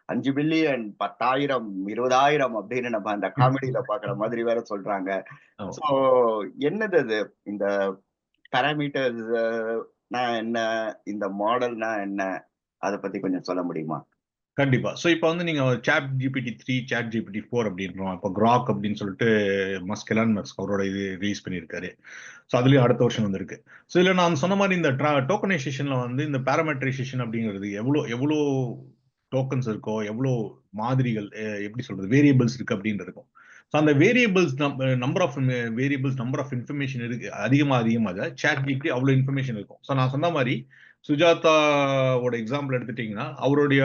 5 பில்லியன், 10,000, 20,000 அப்படின்னு நம்ம அந்த காமெடியில பார்க்குற மாதிரி வேற சொல்றாங்க. ஆமா. ஸோ என்னது அது? இந்த பாராமீட்டர்ஸ் என்ன? இந்த மாடல்னா என்ன? அத பத்தி கொஞ்சம் சொல்ல முடியுமா? கண்டிப்பா. ஸோ இப்ப வந்து நீங்க சாட் ஜிபிடி 3, சாட் ஜிபிடி 4 அப்படின்றோம். இப்ப கிராக் அப்படின்னு சொல்லிட்டு எலான் மஸ்க் அவரோட இது ரிலீஸ் பண்ணியிருக்காரு. ஸோ அதுலயும் அடுத்த வருஷம் வந்திருக்கு. ஸோ இதுல நான் சொன்ன மாதிரி இந்த டோக்கனைசேஷன்ல வந்து இந்த பாராமெட்ரைசேஷன் அப்படிங்கிறது எவ்வளோ எவ்வளோ டோக்கன்ஸ் இருக்கோ, எவ்வளோ மாதிரிகள் எப்படி சொல்றது வேரியபிள்ஸ் இருக்கு அப்படின்னு இருக்கும். ஸோ அந்த வேரியபிள்ஸ் நம்பர் ஆஃப் இன்ஃபர்மேஷன் இருக்கு அதிகமாக சாட் ஜிபிடி அவ்வளோ இன்ஃபர்மேஷன் இருக்கும். ஸோ நான் சொன்ன மாதிரி சுஜாதாவோட எக்ஸாம்பிள் எடுத்துட்டீங்கன்னா அவருடைய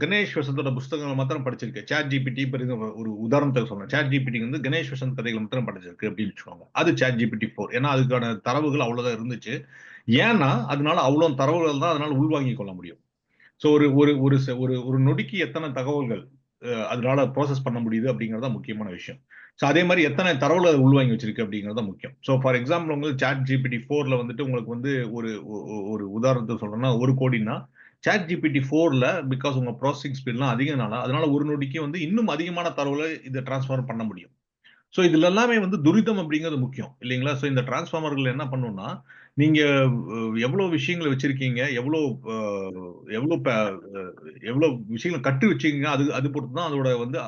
கணேஷ் வசந்தோட புஸ்தகங்களை மாத்திரம் படிச்சிருக்கு. சாட் ஜிபிடி ஒரு உதாரணத்துக்கு சொன்னேன். சாட் ஜிபிடி வந்து கணேஷ் வசந்த் கதைகளை மாத்திரம் படிச்சிருக்கு அப்படின்னு வச்சுக்கோங்க. அது சாட் ஜிபிடி 4. ஏன்னா அதுக்கான தரவுகள் அவ்வளவுதான் இருந்துச்சு. ஏன்னா அதனால அவ்வளவு தரவுகள் தான் அதனால உள்வாங்கிக் கொள்ள முடியும். ஸோ ஒரு ஒரு ஒரு ஒரு ஒரு நொடிக்கு எத்தனை தகவல்கள் அதனால ப்ராசஸ் பண்ண முடியுது அப்படிங்கறது முக்கியமான விஷயம். ஸோ அதே மாதிரி எத்தனை தரவுகளை உள்வாங்கி வச்சிருக்கு அப்படிங்கறது முக்கியம். ஸோ ஃபார் எக்ஸாம்பிள் உங்களுக்கு சாட் ஜிபிடி 4ல வந்துட்டு உங்களுக்கு வந்து ஒரு ஒரு உதாரணத்துக்கு சொல்றேன்னா 1 கோடின்னா சாட் ஜிபிடி 4ல பிகாஸ் உங்க ப்ராசஸிங் ஸ்பீட்லாம் அதிகனால அதனால ஒரு நொடிக்கு வந்து இன்னும் அதிகமான தரவுகளை இதை டிரான்ஸ்ஃபார் பண்ண முடியும். ஸோ இதுல எல்லாமே வந்து துரிதம் அப்படிங்கிறது முக்கியம் இல்லைங்களா? ஸோ இந்த டிரான்ஸ்ஃபார்மர்கள் என்ன பண்ணும்னா நீங்க எவ்வளவு விஷயங்களை வச்சிருக்கீங்க, எவ்வளவு எவ்வளவு விஷயங்கள் கட்டு வச்சிருக்கீங்க, அது அது பொறுத்து தான் அதோட வந்து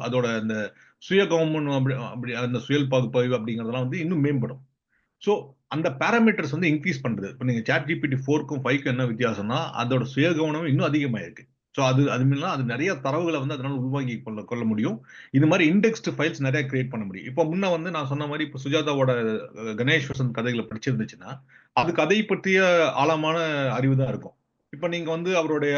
அதோட அந்த சுய கவனம் அப்படி அப்படி அந்த சுயல் பகுப்பாய்வு அப்படிங்கறதெல்லாம் வந்து இன்னும் மேம்படும். ஸோ அந்த பாராமீட்டர்ஸ் வந்து இன்க்ரீஸ் பண்றது. இப்போ நீங்க சாட் ஜிபிடி 4க்கும் 5க்கும் என்ன வித்தியாசம்னா அதோட சுய கவனம் இன்னும் அதிகமாயிருக்கு. ஸோ அது மீனா அது நிறைய தரவுகளை வந்து அதனால உருவாக்கி கொள்ள முடியும். இது மாதிரி இண்டெக்ஸ்டு ஃபைல்ஸ் நிறைய கிரியேட் பண்ண முடியும். இப்போ முன்ன வந்து நான் சொன்ன மாதிரி இப்போ சுஜாதாவோட கணேஷ் வசந்த் கதைகளை படிச்சிருந்துச்சுன்னா அது கதை பற்றிய ஆழமான அறிவு தான் இருக்கும். இப்போ நீங்க வந்து அவருடைய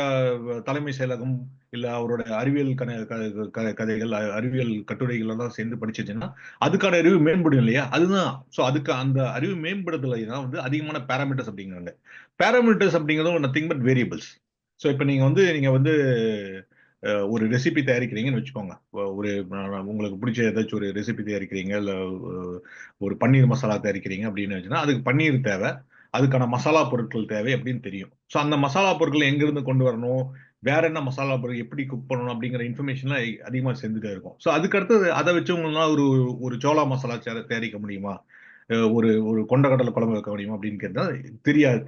தலைமை செயலகம் இல்ல அவருடைய அறிவியல் கதைகள் அறிவியல் கட்டுரைகள் எல்லாம் சேர்ந்து படிச்சிருச்சுன்னா அதுக்கான அறிவு மேம்படும் இல்லையா? அதுதான். ஸோ அதுக்கு அந்த அறிவு மேம்படுதலை தான் வந்து அதிகமான பாராமீட்டர்ஸ் அப்படிங்கிறாங்க. பாராமீட்டர்ஸ் அப்படிங்கிறது நத்திங் பட் வேரியபிள்ஸ். ஸோ இப்போ நீங்க வந்து ஒரு ரெசிபி தயாரிக்கிறீங்கன்னு வச்சுக்கோங்க. ஒரு உங்களுக்கு பிடிச்ச ஏதாச்சும் ஒரு ரெசிபி தயாரிக்கிறீங்க, இல்ல ஒரு பன்னீர் மசாலா தயாரிக்கிறீங்க அப்படின்னு வச்சுன்னா அதுக்கு பன்னீர் தேவை. அதுக்கான மசாலா பொருட்கள் தேவை அப்படின்னு தெரியும். ஸோ அந்த மசாலா பொருட்கள் எங்கிருந்து கொண்டு வரணும், வேற என்ன மசாலா பொருள் எப்படி குக் பண்ணணும் அப்படிங்கிற இன்ஃபர்மேஷன்லாம் அதிகமா சேர்ந்துட்டே இருக்கும். ஸோ அதுக்கு அடுத்தது அதை வச்சு உங்களால ஒரு ஒரு சோளா மசாலா தயாரிக்க முடியுமா? ஒரு ஒரு கொண்டக்கடலை குழம்பு வைக்க முடியுமா அப்படின்னு கேட்டா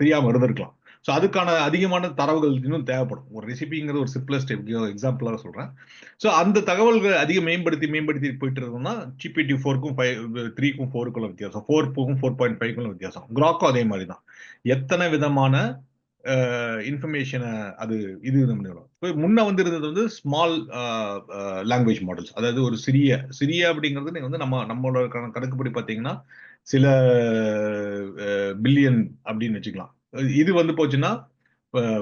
தெரியாம இருந்திருக்கலாம். ஸோ அதுக்கான அதிகமான தரவுகள் இன்னும் தேவைப்படும். ஒரு ரெசிபிங்கிறது ஒரு சிம்பிளஸ்ட் எக்ஸாம்பிளாக சொல்றேன். ஸோ அந்த தகவல்கள் அதிகம் மேம்படுத்தி போயிட்டு இருந்தோம்னா GPT-4க்கும் 3க்கும் 4க்குள்ள வித்தியாசம், 4க்கும் 4.5க்குள்ள வித்தியாசம். கிராக்கும் அதே மாதிரி தான். எத்தனை விதமான இன்ஃபர்மேஷனை அது இது முன்ன வந்து இருந்தது வந்து ஸ்மால் லாங்குவேஜ் மாடல்ஸ், அதாவது ஒரு சிறிய அப்படிங்கிறது நீங்க வந்து நம்மளோட கணக்குப்படி பார்த்தீங்கன்னா சில பில்லியன் அப்படின்னு வச்சுக்கலாம். இது வந்து போச்சுன்னா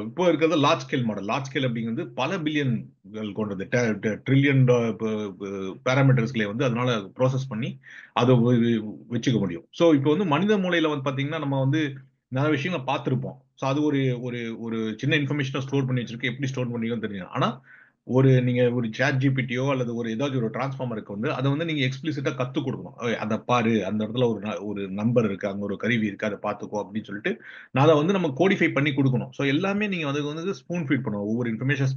இப்போ இருக்கிறது large scale model. Large scale அப்படிங்கிறது பல பில்லியன்கள் கொண்டது, ட்ரில்லியன் பேராமீட்டர்ஸ்களை வந்து அதனால ப்ராசஸ் பண்ணி அதை வச்சுக்க முடியும். ஸோ இப்போ வந்து மனித மூளையில வந்து பார்த்தீங்கன்னா நம்ம வந்து நிறைய விஷயங்களை பார்த்துருப்போம். ஸோ அது ஒரு ஒரு ஒரு சின்ன இன்ஃபர்மேஷனை ஸ்டோர் பண்ணி வச்சிருக்கு, எப்படி ஸ்டோர் பண்ணிக்கோ தெரியும். ஆனால் நீங்க ஒரு சாட் ஜிபிடியோ அல்லது ஒரு ஏதாச்சும் ஒரு டிரான்ஸ்ஃபார்மருக்கு வந்து அதை வந்து நீங்க எக்ஸ்பிளிசிட்டா கத்துக் கொடுக்கணும். அதை பாரு, அந்த இடத்துல ஒரு நம்பர் இருக்கு, அங்க ஒரு கருவி இருக்கு, அதை பார்த்துக்கோ அப்படின்னு சொல்லிட்டு நான் அதை வந்து நம்ம கோடிஃபை பண்ணி கொடுக்கணும். ஸோ எல்லாமே நீங்க அதுக்கு வந்து ஸ்பூன் ஃபீட் பண்ணணும், ஒவ்வொரு இன்ஃபர்மேஷன்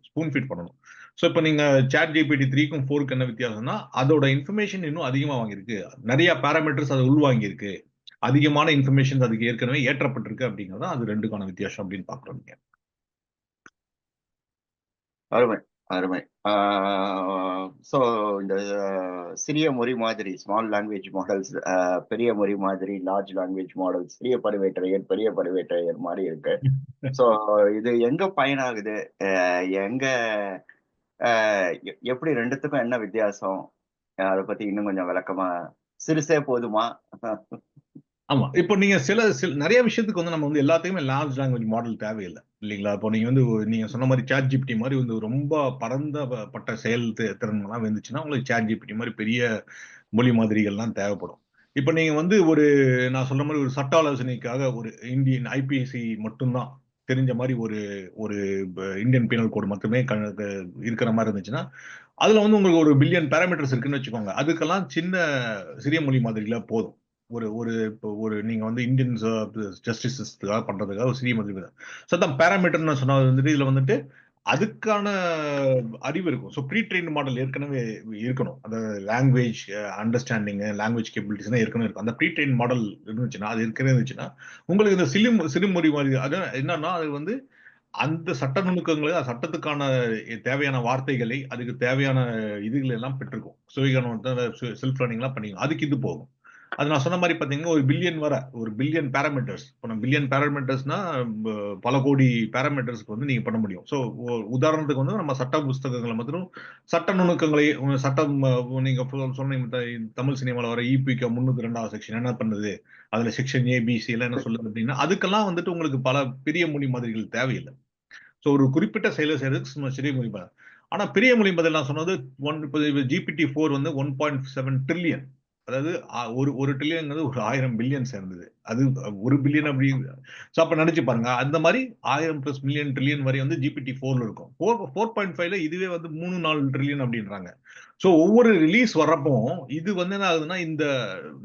ஸ்பூன் ஃபீட் பண்ணணும். ஸோ இப்போ நீங்க சாட் ஜிபிடி 3க்கும் 4க்கு என்ன வித்தியாசம்னா அதோட இன்ஃபர்மேஷன் இன்னும் அதிகமா வாங்கியிருக்கு, நிறைய பேராமீட்டர்ஸ் அதை உள்வாங்கியிருக்கு, அதிகமான இன்ஃபர்மேஷன் அதுக்கு ஏற்கனவே ஏற்றப்பட்டிருக்கு அப்படிங்கிறது அது ரெண்டுக்கான வித்தியாசம் அப்படின்னு பாக்குறோம். நீங்க அருமை அருமை. ஸோ இந்த சிறிய மொழி மாதிரி ஸ்மால் லாங்குவேஜ் மாடல்ஸ், பெரிய மொழி மாதிரி லார்ஜ் லாங்குவேஜ் மாடல்ஸ், சிறிய பழுவேற்றையர் பெரிய பழுவேற்றையர் மாதிரி இருக்கு. ஸோ இது எங்க பயனாகுது, எங்க எப்படி ரெண்டுத்துக்கும் என்ன வித்தியாசம், அதை பத்தி இன்னும் கொஞ்சம் விளக்கமா சிறுசே போதுமா? ஆமா, இப்போ நீங்க சில நிறைய விஷயத்துக்கு வந்து நம்ம வந்து எல்லாத்தையுமே லார்ஜ் லாங்குவேஜ் மாடல் தேவையில்லை இல்லைங்களா? இப்போ நீங்க வந்து நீங்க சொன்ன மாதிரி சாட் ஜிபிடி மாதிரி வந்து ரொம்ப பட்ட செயல் திறன்லாம் வந்துச்சுன்னா உங்களுக்கு சாட் ஜிபிடி மாதிரி பெரிய மொழி மாதிரிகள்லாம் தேவைப்படும். இப்போ நீங்க வந்து நான் சொல்ற மாதிரி ஒரு சட்ட ஆலோசனைக்காக ஒரு இந்தியன் ஐபிசி மட்டும்தான் தெரிஞ்ச மாதிரி ஒரு ஒரு இந்தியன் பீனல் கோடு மட்டுமே இருக்கிற மாதிரி இருந்துச்சுன்னா அதுல வந்து உங்களுக்கு ஒரு பில்லியன் பேராமீட்டர்ஸ் இருக்குன்னு வச்சுக்கோங்க. அதுக்கெல்லாம் சிறிய மொழி மாதிரில போதும். ஒரு நீங்க வந்து இந்தியன் ஜஸ்டிஸஸ்க்காக பண்றதுக்காக ஒரு சிறிய மொழி சத்தம் பேராமீட்டர்னு சொன்னது வந்துட்டு இதுல வந்துட்டு அதுக்கான அறிவு இருக்கும். ஸோ ப்ரீ ட்ரெயின் மாடல் ஏற்கனவே இருக்கணும். அந்த லாங்குவேஜ் அண்டர்ஸ்டாண்டிங், லாங்குவேஜ் கேபிலிட்டிஸ் ஏற்கனவே இருக்கும். அந்த ப்ரீ ட்ரெயின் மாடல் இருந்துச்சுன்னா அது ஏற்கனவே இருந்துச்சுன்னா உங்களுக்கு இந்த சிறுமொழி மாதிரி அது என்னன்னா அது வந்து அந்த சட்ட நுணுக்கங்களை, சட்டத்துக்கான தேவையான வார்த்தைகளை, அதுக்கு தேவையான இதுகளை எல்லாம் பெற்றிருக்கும். செல்ஃப் லேர்னிங் எல்லாம் பண்ணிக்கும். அதுக்கு இது போகும். அது நான் சொன்ன மாதிரி பாத்தீங்கன்னா ஒரு பில்லியன் பேராமீட்டர்ஸ். இப்போ பில்லியன் பேராமீட்டர்ஸ்னா பல கோடி பேராமீட்டர்ஸ்க்கு வந்து நீங்க பண்ண முடியும். ஸோ உதாரணத்துக்கு வந்து நம்ம சட்ட புஸ்தகங்களை மட்டும் சட்ட நுணுக்கங்களை சட்டம் நீங்க சொன்னீங்க தமிழ் சினிமாவில் வர இபிக்கு 302வது செக்ஷன் என்ன பண்ணுது, அதுல செக்ஷன் ஏபிசி எல்லாம் என்ன சொல்லுது அப்படின்னா அதுக்கெல்லாம் வந்துட்டு உங்களுக்கு பல பெரிய மொழி மாதிரிகள் தேவையில்லை. ஸோ ஒரு குறிப்பிட்ட செயலை செய்யறதுக்கு சிறிய மொழி பதில். ஆனா பெரிய மொழி பதில் நான் சொன்னது GPT-4 வந்து 1.7 ட்ரில்லியன், அதாவது ஒரு ட்ரில்லியன் ஒரு 1000 பில்லியன் சேர்ந்தது. அது ஒரு பில்லியன் அப்படி. ஸோ அப்ப நினைச்சு பாருங்க, அந்த மாதிரி 1000+ மில்லியன் ட்ரில்லியன் வரை வந்து GPT-4ல இருக்கும். 4.5ல இதுவே வந்து 3-4 ட்ரில்லியன் அப்படின்றாங்க. ஸோ ஒவ்வொரு ரிலீஸ் வர்றப்போ இது வந்து என்ன ஆகுதுன்னா இந்த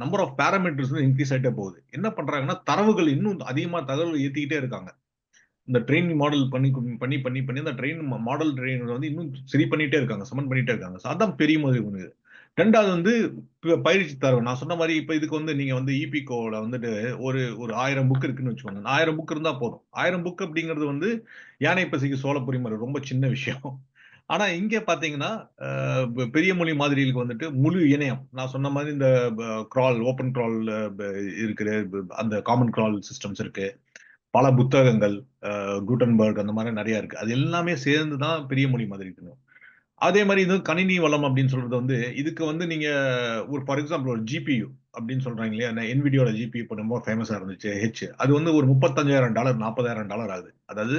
நம்பர் ஆஃப் பேராமீட்டர்ஸ் இன்க்ரீஸ் ஆகிட்டே போகுது. என்ன பண்றாங்கன்னா தரவுகள் இன்னும் அதிகமா தகவல் ஏற்றிக்கிட்டே இருக்காங்க. இந்த ட்ரெயின் மாடல் பண்ணி பண்ணி பண்ணி பண்ணி அந்த மாடல் ட்ரெயின் வந்து இன்னும் சரி பண்ணிட்டே இருக்காங்க, சமன் பண்ணிட்டே இருக்காங்க. அதான் பெரிய மாதிரி ஒன்று. ரெண்டாவது வந்து பயிற்சி தரவு. நான் சொன்ன மாதிரி இப்ப இதுக்கு வந்து நீங்க வந்து இபிகோல வந்துட்டு ஒரு ஒரு 1000 புக் இருக்குன்னு வச்சுக்கோங்க. 1000 புக் இருந்தா போதும். 1000 புக் அப்படிங்கிறது வந்து யானை பசிக்கு சோளப்பொரி மாதிரி ரொம்ப சின்ன விஷயம். ஆனா இங்க பாத்தீங்கன்னா பெரிய மொழி மாதிரிகளுக்கு வந்துட்டு முழு இணையம், நான் சொன்ன மாதிரி இந்த கிரால், ஓப்பன் கிரால் இருக்கிற அந்த காமன் கிரால் சிஸ்டம்ஸ் இருக்கு, பல புத்தகங்கள், குட்டன்பர்க் அந்த மாதிரி நிறைய இருக்கு. அது எல்லாமே சேர்ந்து தான் பெரிய மொழி மாதிரி இருக்கணும். அதே மாதிரி இது கணினி வளம் அப்படின்னு சொல்றது வந்து இதுக்கு வந்து நீங்க ஒரு ஃபார் எக்ஸாம்பிள் ஒரு ஜிபியு அப்படின்னு சொல்றாங்க இல்லையா, என்விடியோட ஜிபியு இப்போ ரொம்ப ஃபேமஸா இருந்துச்சு அது வந்து ஒரு $35,000 $40,000 ஆகுது. அதாவது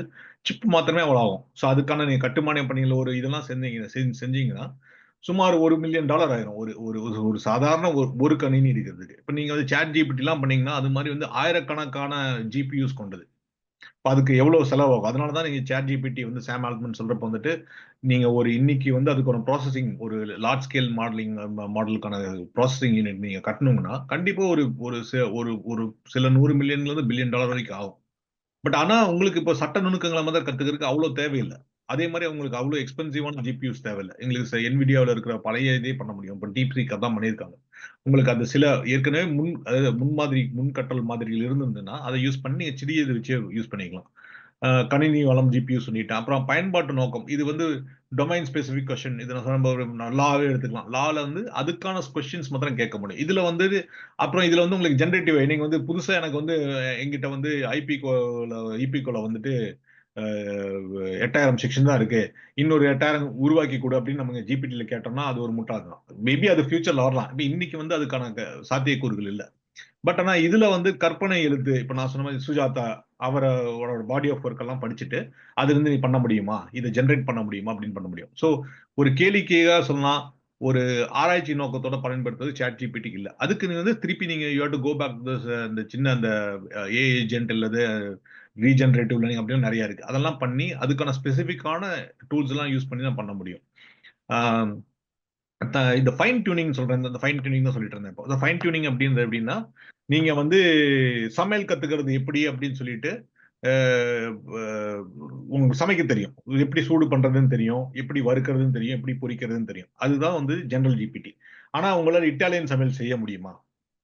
சிப் மாத்திரமே அவ்வளவு ஆகும். ஸோ அதுக்கான நீங்க கட்டுமான பணிகள் ஒரு இதெல்லாம் செஞ்சீங்கன்னா சுமார் $1 மில்லியன் ஆயிரும். ஒரு ஒரு ஒரு சாதாரண ஒரு கணினி இருக்கிறதுக்கு. இப்ப நீங்க வந்து சாட் ஜிபிடி எல்லாம் பண்ணீங்கன்னா அது மாதிரி வந்து ஆயிரக்கணக்கான ஜிபியூஸ் கொண்டது. அதுக்கு எவ்வளவு செலவாகும். அதனாலதான் நீங்க சாட் ஜிபிடி வந்து சாம் ஆல்ட்மன் சொல்றப்ப வந்துட்டு நீங்க இன்னைக்கு வந்து அதுக்கான ப்ராசஸிங், ஒரு லார்ஜ் ஸ்கேல் மாடலுக்கான ப்ராசஸிங் யூனிட் நீங்க கட்டணும்னா கண்டிப்பா ஒரு ஒரு சில 100 மில்லியன்ல இருந்து $1 பில்லியன் வரைக்கும் ஆகும். பட் ஆனா உங்களுக்கு இப்போ சட்ட நுணுக்கங்களை மாதிரி கத்துக்கிறதுக்கு அவ்வளவு தேவையில்லை. அதே மாதிரி உங்களுக்கு அவ்வளவு எக்ஸ்பென்சிவான ஜிபியூஸ் தேவையில்லை. எங்களுக்கு என்விடியாவில் இருக்கிற பழைய இதே பண்ண முடியும். இப்போ டீப் சீக் அதான் பண்ணியிருக்காங்க. உங்களுக்கு அந்த சில ஏற்கனவே அதாவது முன்கட்டல் மாதிரிகள் இருந்ததுன்னா அதை யூஸ் பண்ணி HDD இதை வச்சு யூஸ் பண்ணிக்கலாம். கணினி வளம் ஜிபியூ சொல்லிட்டேன். அப்புறம் பயன்பாட்டு நோக்கம் இது வந்து டொமைன் ஸ்பெசிபிக் கொஸ்டின். இது நான் சொன்ன லாவே எடுத்துக்கலாம். லால வந்து அதுக்கான கொஸ்டின்ஸ் மாத்திரம் கேட்க முடியும். இதுல வந்து அப்புறம் இதுல வந்து உங்களுக்கு ஜென்ரேட்டிவ் நீங்க வந்து புதுசா எனக்கு வந்து எங்கிட்ட வந்து ஐபிகோல வந்துட்டு 8000 செக்ஷன் தான் இருக்கு, இன்னொரு 8000 உருவாக்கி கொடு அப்படின்னு நம்ம ஜிபிடில கேட்டோம்னா அது ஒரு முட்டாள்தான். மேபி அது ஃபியூச்சர்ல வரலாம். இப்ப இன்னைக்கு வந்து அதுக்கான சாத்தியக்கூறுகள் இல்ல. பட் ஆனா இதுல வந்து கற்பனை எழுத்து, இப்ப நான் சொன்ன மாதிரி சுஜாதா அவரோட பாடி ஆஃப் ஒர்க் எல்லாம் படிச்சுட்டு அதுல இருந்து நீ பண்ண முடியுமா, இதை ஜென்ரேட் பண்ண முடியுமா அப்படின்னு பண்ண முடியும். சோ ஒரு கேளிக்கையாக சொல்லலாம், ஒரு ஆராய்ச்சி நோக்கத்தோட பயன்படுத்துறது சாட் ஜிபிடி இல்ல. அதுக்கு நீங்க வந்து திருப்பி நீங்க you have to go back இந்த சின்ன அந்த ஏ ஏஜென்ட் அல்லது ரீஜெனரேட்டிவ் லேர்னிங் அப்படின்னு நிறைய இருக்கு. அதெல்லாம் பண்ணி அதுக்கான ஸ்பெசிபிக்கான டூல்ஸ் எல்லாம் யூஸ் பண்ணி தான் பண்ண முடியும். ஆஹ் இந்த ஃபைன் டியூனிங் சொல்றேன், இந்த ஃபைன் டியூனிங் தான் சொல்லிட்டு இருந்தேன். இப்போ இந்த ஃபைன் டியூனிங் அப்படின்றது எப்படின்னா, நீங்க வந்து சமையல் கத்துக்கிறது எப்படி அப்படின்னு சொல்லிட்டு உங்களுக்கு சமைக்க தெரியும், எப்படி சூடு பண்றதுன்னு தெரியும், எப்படி வறுக்கிறதுன்னு தெரியும், எப்படி பொரிக்கிறதுன்னு தெரியும். அதுதான் வந்து ஜெனரல் ஜிபிடி. ஆனா உங்களால இட்டாலியன் சமையல் செய்ய முடியுமா,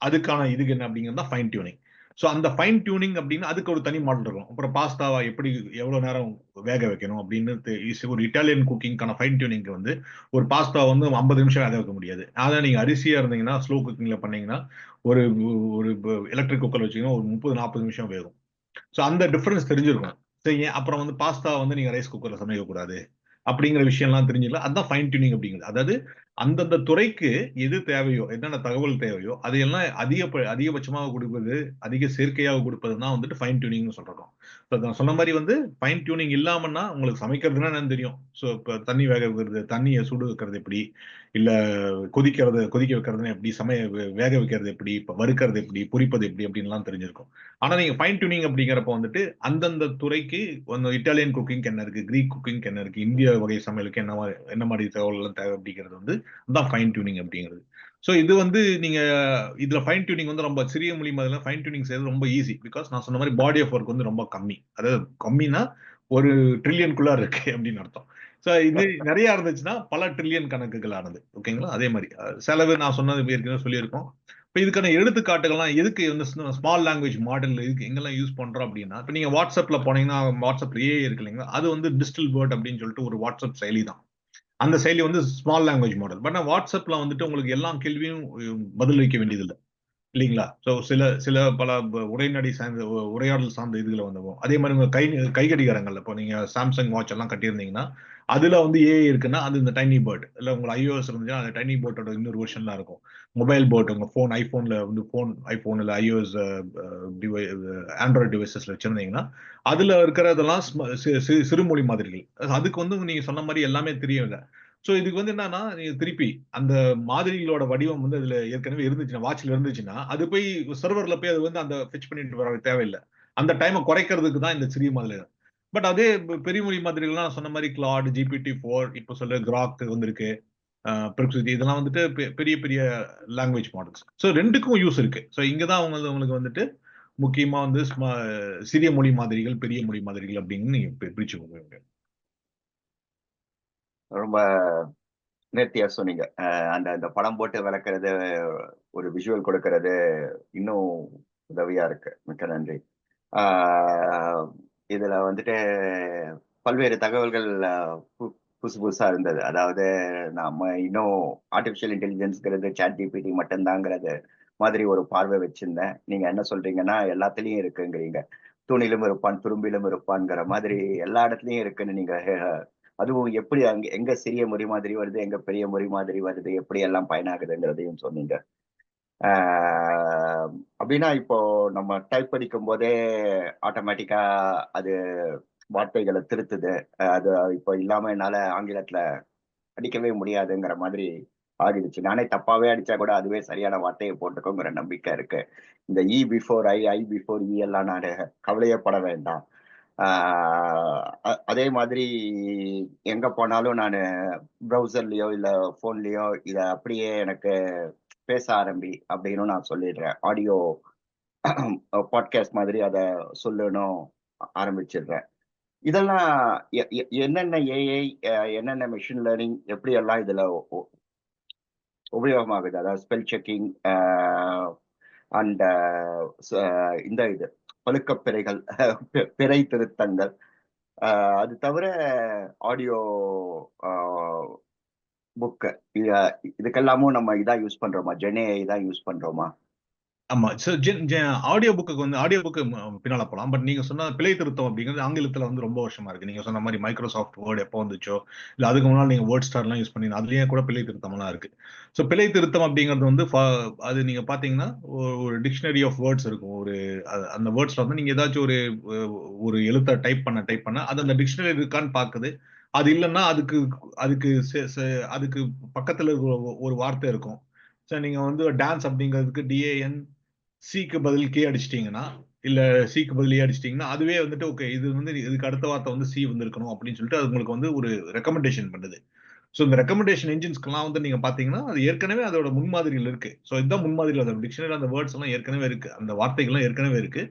அதுக்கான இதுக்கு என்ன அப்படிங்கிறது தான் ஃபைன் டியூனிங். ஸோ அந்த ஃபைன் டியூனிங் அப்படின்னா அதுக்கு ஒரு தனி மாடல் இருக்கும். அப்புறம் பாஸ்தாவா எப்படி எவ்வளவு நேரம் வேக வைக்கணும் அப்படின்னு ஒரு இட்டாலியன் குக்கிங்கான ஃபைன் டியூனிங் வந்து ஒரு பாஸ்தா வந்து 50 நிமிஷம் வேக வைக்க முடியாது. அதான் நீங்க அரிசியா இருந்தீங்கன்னா ஸ்லோ குக்கிங்ல பண்ணீங்கன்னா ஒரு ஒரு எலக்ட்ரிக் குக்கர் வச்சீங்கன்னா ஒரு 30-40 நிமிஷம் வேகும். ஸோ அந்த டிஃபரன்ஸ் தெரிஞ்சிருக்கும். சரி, அப்புறம் வந்து பாஸ்தா வந்து நீங்க ரைஸ் குக்கர்ல சமைக்க கூடாது அப்படிங்கிற விஷயம்லாம் தெரிஞ்சுக்கலாம். அதுதான் ஃபைன் டியூனிங் அப்படிங்கிறது. அதாவது அந்தந்த துறைக்கு எது தேவையோ, என்னென்ன தகவல் தேவையோ அதையெல்லாம் அதிகபட்சமாக கொடுப்பது, அதிக சேர்க்கையாக கொடுப்பது தான் வந்துட்டு ஃபைன் டியூனிங் சொல்றோம். நான் சொன்ன மாதிரி வந்து ஃபைன் டியூனிங் இல்லாமன்னா உங்களுக்கு சமைக்கிறதுனா என்னன்னு தெரியும். ஸோ இப்போ தண்ணி வேக வைக்கிறது, தண்ணியை சுடு வைக்கிறது எப்படி, இல்ல கொதிக்க வைக்கிறதுனா எப்படி, வேக வைக்கிறது எப்படி, இப்போ வறுக்கிறது எப்படி, பொரிப்பது எப்படி அப்படின்லாம் தெரிஞ்சிருக்கும். ஆனா நீங்க ஃபைன் டியூனிங் அப்படிங்கிறப்ப வந்துட்டு அந்தந்த துறைக்கு இட்டாலியன் குக்கிங் என்ன இருக்கு, கிரீக் குக்கிங் என்ன இருக்கு, இந்திய வகை சமையலுக்கு என்ன மாதிரி தகவல் தேவை அப்படிங்கிறது வந்து தான் ஃபைன் டியூனிங் அப்படிங்கிறது. ஸோ இது வந்து நீங்க இதுல ஃபைன் டியூனிங் வந்து ரொம்ப சிறிய மொழி மாதிரில ஃபைன் டியூனிங் செய்யறது ரொம்ப ஈஸி. பிகாஸ் நான் சொன்ன மாதிரி பாடி ஆஃப் ஒர்க் வந்து ரொம்ப கம்மி. அதாவது கம்மினா ஒரு ட்ரில்லியனுக்குள்ள இருக்கு அப்படின்னு அர்த்தம். ஸோ இது நிறைய இருந்துச்சுன்னா பல ட்ரில்லியன் கணக்குகள் ஆனது. ஓகேங்களா? அதே மாதிரி செலவு நான் சொன்னது ஏற்கனவே சொல்லியிருக்கோம். இப்போ இதுக்கான எடுத்துக்காட்டுகள்லாம் எதுக்கு வந்து ஸ்மால் லாங்குவேஜ் மாடல் இதுக்கு எங்கெல்லாம் யூஸ் பண்றோம் அப்படின்னா, இப்போ நீங்க வாட்ஸ்அப்ல போனீங்கன்னா வாட்ஸ்அப்ல ஏஐ இருக்கு இல்லைங்களா, அது வந்து டிஜிட்டல் வேர்ட் அப்படின்னு சொல்லிட்டு ஒரு வாட்ஸ்அப் செயலி தான். அந்த செயலி வந்து ஸ்மால் லாங்குவேஜ் மாடல். பட் வாட்ஸ்அப்ல வந்துட்டு உங்களுக்கு எல்லா கேள்வியும் பதில் வைக்க வேண்டியதில்லை இல்லைங்களா? ஸோ சில சில பல உரைநடை சார்ந்த உரையாடல் சார்ந்த இதுல வந்துடும். அதே மாதிரி உங்க கை கடிகாரங்கள்ல இப்போ நீங்க சாம்சங் வாட்ச் எல்லாம் கட்டியிருந்தீங்கன்னா அதுல வந்து ஏஐ இருக்குன்னா அது இந்த டைனி பேர்ட் இல்ல உங்க iOS இருந்துச்சுன்னா அந்த டைனி பேர்ட்டோட இன்னொரு வெர்ஷன்லாம் இருக்கும். மொபைல் பேர்ட் உங்க ஐபோன்ல வந்து ஐபோன் இல்ல iOS ஆண்ட்ராய்டு டிவைசஸ்ல வச்சிருந்தீங்கன்னா அதுல இருக்கிறதெல்லாம் சிறுமொழி மாதிரிகள். அதுக்கு வந்து நீங்க சொன்ன மாதிரி எல்லாமே தெரியல. சோ இதுக்கு வந்து என்னன்னா நீங்க திருப்பி அந்த மாதிரிகளோட வடிவம் வந்து அதுல ஏற்கனவே இருந்துச்சுன்னா வாட்ச்ல இருந்துச்சுன்னா அது போய் சர்வர்ல போய் அது வந்து அந்த ஃபிச் பண்ணிட்டு வர தேவையில்லை. அந்த டைமை குறைக்கிறதுக்கு தான் இந்த சிறிய மாதிரி. பட் அதே பெரிய மொழி மாதிரிகள்லாம் சொன்ன மாதிரி கிளாட், GPT-4, இப்போ சொல்ல கிராக் வந்திருக்கு, பெர்ப்ளெக்ஸிட்டி இதெல்லாம் வந்துட்டு பெரிய பெரிய லாங்குவேஜ் மாடல்ஸ். ஸோ ரெண்டுக்கும் யூஸ் இருக்கு. ஸோ இங்கதான் உங்களுக்கு வந்துட்டு முக்கியமா வந்து சிறிய மொழி மாதிரிகள், பெரிய மொழி மாதிரிகள் அப்படின்னு நீங்க பிரிச்சுக்கோங்க. ரொம்ப நேர்த்தியா சொன்னீங்க. அந்த அந்த படம் போட்டு விளக்குறது, ஒரு விஷுவல் கொடுக்கறது இன்னும் உதவியா இருக்கு. மிக்க நன்றி. ஆஹ் இதுல வந்துட்டு பல்வேறு தகவல்கள் புதுசு புதுசா இருந்தது. அதாவது நம்ம இன்னும் ஆர்டிபிஷியல் இன்டெலிஜென்ஸ்ங்கிறது சாட் ஜிபிடி மட்டும்தாங்கிறது மாதிரி ஒரு பார்வை வச்சிருந்தேன். நீங்க என்ன சொல்றீங்கன்னா எல்லாத்துலயும் இருக்குங்கிறீங்க. தூணிலும் இருப்பான், துரும்பிலும் இருப்பான்ங்கிற மாதிரி எல்லா இடத்துலயும் இருக்குன்னு நீங்க அதுவும் எப்படி அங்க எங்க சிறிய மொழி மாதிரி வருது, எங்க பெரிய மொழி மாதிரி வருது, எப்படி எல்லாம் பயனாகுதுங்கிறதையும் சொன்னீங்க. அப்படின்னா இப்போ நம்ம டைப் படிக்கும் போதே ஆட்டோமேட்டிக்கா அது வார்த்தைகளை திருத்துது. அது இப்போ இல்லாம என்னால ஆங்கிலத்துல அடிக்கவே முடியாதுங்கிற மாதிரி ஆகிடுச்சு. நானே தப்பாவே அடிச்சா கூட அதுவே சரியான வார்த்தையை போட்டுக்கோங்கிற நம்பிக்கை இருக்கு. இந்த பிஃபோர் ஐ பிஃபோர் எல்லாம் நான் கவலையே பட வேண்டாம். அதே மாதிரி எங்க போனாலும் நான் ப்ரௌசர்லயோ இல்ல போன்லயோ இத அப்படியே எனக்கு பேச ஆரம்பி அப்படின்னு நான் சொல்லிடுறேன். ஆடியோ பாட்காஸ்ட் மாதிரி அதை சொல்லணும் ஆரம்பிச்சிடுறேன். இதெல்லாம் என்னென்ன ஏஐ, என்னென்ன மெஷின் லேர்னிங் எப்படி எல்லாம் இதுல உபயோகமாகுது. அதாவது ஸ்பெல் செக்கிங் அண்ட் இந்த இது பழுக்கப் பிறைகள் பிறை திருத்தங்கள். அது தவிர ஆடியோ புக்கு இதுக்கெல்லாமும் நம்ம இதான் யூஸ் பண்றோமா? ஜெனேஐ தான் யூஸ் பண்றோமா? ஆமா. ஆடியோ புக்குக்கு வந்து ஆடியோ புக்கு பின்னால போலாம். பட் நீங்க சொன்ன பிழை திருத்தம் அப்படிங்கிறது ஆங்கிலத்துல வந்து ரொம்ப வருஷமா இருக்கு. நீங்க சொன்ன மாரி மைக்ரோசாஃப்ட் வேர்ட் எப்போ வந்துச்சோ, இல்ல அதுக்கு முன்னால நீங்க வேர்ட் ஸ்டார்லாம் யூஸ் பண்ணி அதுலயே கூட பிழை திருத்தம்லாம் இருக்கு. ஸோ பிழை திருத்தம் அப்படிங்கிறது வந்து அது நீங்க பாத்தீங்கன்னா ஒரு டிக்ஷனரி ஆஃப் வேர்ட்ஸ் இருக்கும். அந்த வேர்ட்ஸ்ல வந்து நீங்க ஏதாச்சும் ஒரு எழுத்த டைப் பண்ண அது அந்த டிக்ஷனரி இருக்கான்னு பாக்குது. அது இல்லைன்னா அதுக்கு அதுக்கு அதுக்கு பக்கத்துல ஒரு வார்த்தை இருக்கும். சார் நீங்க வந்து டான்ஸ் அப்படிங்கிறதுக்கு டிஏஎன் சிக்கு பதில் கே அடிச்சிட்டீங்கன்னா, இல்ல சிக்கு பதில் ஏ அடிச்சிட்டீங்கன்னா, அதுவே வந்துட்டு ஓகே இது வந்து இதுக்கு அடுத்த வார்த்தை வந்து சி வந்திருக்கணும் அப்படின்னு சொல்லிட்டு அது உங்களுக்கு வந்து ஒரு ரெக்கமெண்டேஷன் பண்ணுது. ஸோ இந்த ரெக்கமெண்டேஷன் என்ஜின்ஸ்க்குலாம் வந்து நீங்க பார்த்தீங்கன்னா, அது ஏற்கனவே அதோட முன்மாதிரிகள் இருக்கு. ஸோ இதுதான் முன்மாதிரிகள். அதோட டிக்ஷனரி அந்த வேர்ட்ஸ் எல்லாம் ஏற்கனவே இருக்கு. அந்த வார்த்தைகள்லாம் ஏற்கனவே இருக்கு.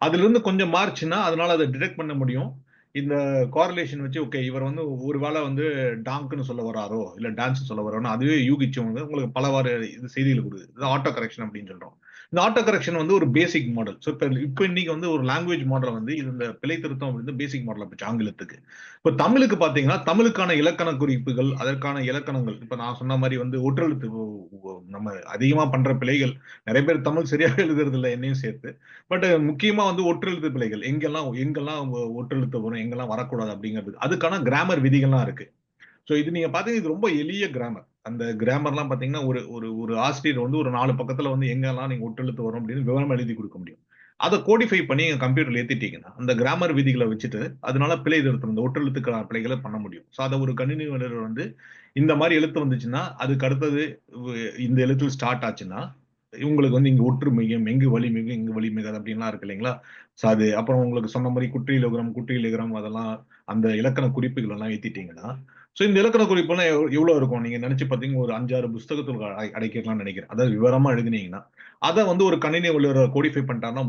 அதிலிருந்து கொஞ்சம் மாறுச்சுன்னா, அதனால அத டிடெக்ட் பண்ண முடியும். இந்த கோரிலேஷன் வச்சு ஓகே இவர் வந்து ஒரு வேளை வந்து டாங்க்ன்னு சொல்ல வராரோ, இல்ல டான்ஸ் சொல்ல வராரோன்னு அதுவே யூகிச்சு வந்து உங்களுக்கு பலவாறு இது செய்திகள் குடுக்குது. இது ஆட்டோ கரெக்ஷன் அப்படின்னு சொல்றோம். இந்த ஆட்டோ கரெக்ஷன் வந்து ஒரு பேசிக் மாடல். ஸோ இப்ப இன்னைக்கு வந்து ஒரு லாங்குவேஜ் மாடல் வந்து இது இந்த பிழை திருத்தம் அப்படின்னு பேசிக் மாடல் போச்சு ஆங்கிலத்துக்கு. இப்ப தமிழுக்கு பாத்தீங்கன்னா, தமிழுக்கான இலக்கண குறிப்புகள், அதற்கான இலக்கணங்கள். இப்ப நான் சொன்ன மாரி வந்து ஒற்றெழுத்து நம்ம அதிகமா பண்ற பிழைகள். நெறைய பேர் தமிழ் சரியா எழுதுறது இல்ல என்னையும் சேர்த்து. பட் முக்கியமா வந்து ஒற்றெழுத்து பிழைகள். எங்கெல்லாம் எங்கெல்லாம் ஒற்றெழுத்து வரும், எங்கெல்லாம் வரக்கூடாது அப்படிங்கிறது. அதுக்கான கிராமர் விதிகள்லாம் இருக்கு. சோ இது நீங்க பாத்தீங்கன்னா இது ரொம்ப எளிய கிராமர். அந்த கிராமர்லாம் பாத்தீங்கன்னா ஒரு ஒரு ஒரு ஆசிரியர் வந்து ஒரு 4 பக்கத்துல வந்து எங்கெல்லாம் நீங்க ஒட்டெழுத்து வரும் அப்படின்னு விவரமா எழுதி கொடுக்க முடியும். அதை கோடிஃபை பண்ணி எங்க கம்ப்யூட்டர்ல ஏத்திட்டீங்கன்னா அந்த கிராமர் விதிகளை வச்சுட்டு அதனால பிழை திருத்தம் இந்த ஒட்டெழுத்துக்கான பிழைகளை பண்ண முடியும். சோ அதை ஒரு கணினி வல்லுநர் வந்து இந்த மாதிரி எழுத்து வந்துச்சுன்னா அதுக்கு அடுத்தது இந்த எழுத்து ஸ்டார்ட் ஆச்சுன்னா உங்களுக்கு வந்து இங்க ஒற்று மிகும் எங்கு வலி மிகும் இங்கு வலி மிகாது அப்படின்லாம் இருக்கு இல்லைங்களா? சோ அது அப்புறம் உங்களுக்கு சொன்ன மாதிரி குற்றியலுகரம் அதெல்லாம் அந்த இலக்கண குறிப்புகள் எல்லாம் ஏத்திட்டீங்கன்னா சோ இந்த இலக்கண குறிப்பெல்லாம் எவ்வளவு இருக்கும் நீங்க நினைச்சு பாத்தீங்கன்னா ஒரு 5-6 புஸ்தகத்துல அடைக்கலாம்னு நினைக்கிறேன். அதாவது விவரமா எழுதினீங்கன்னா அதை வந்து ஒரு கணினி வல்லுநர் கோடிஃபை பண்ணிட்டாருன்னா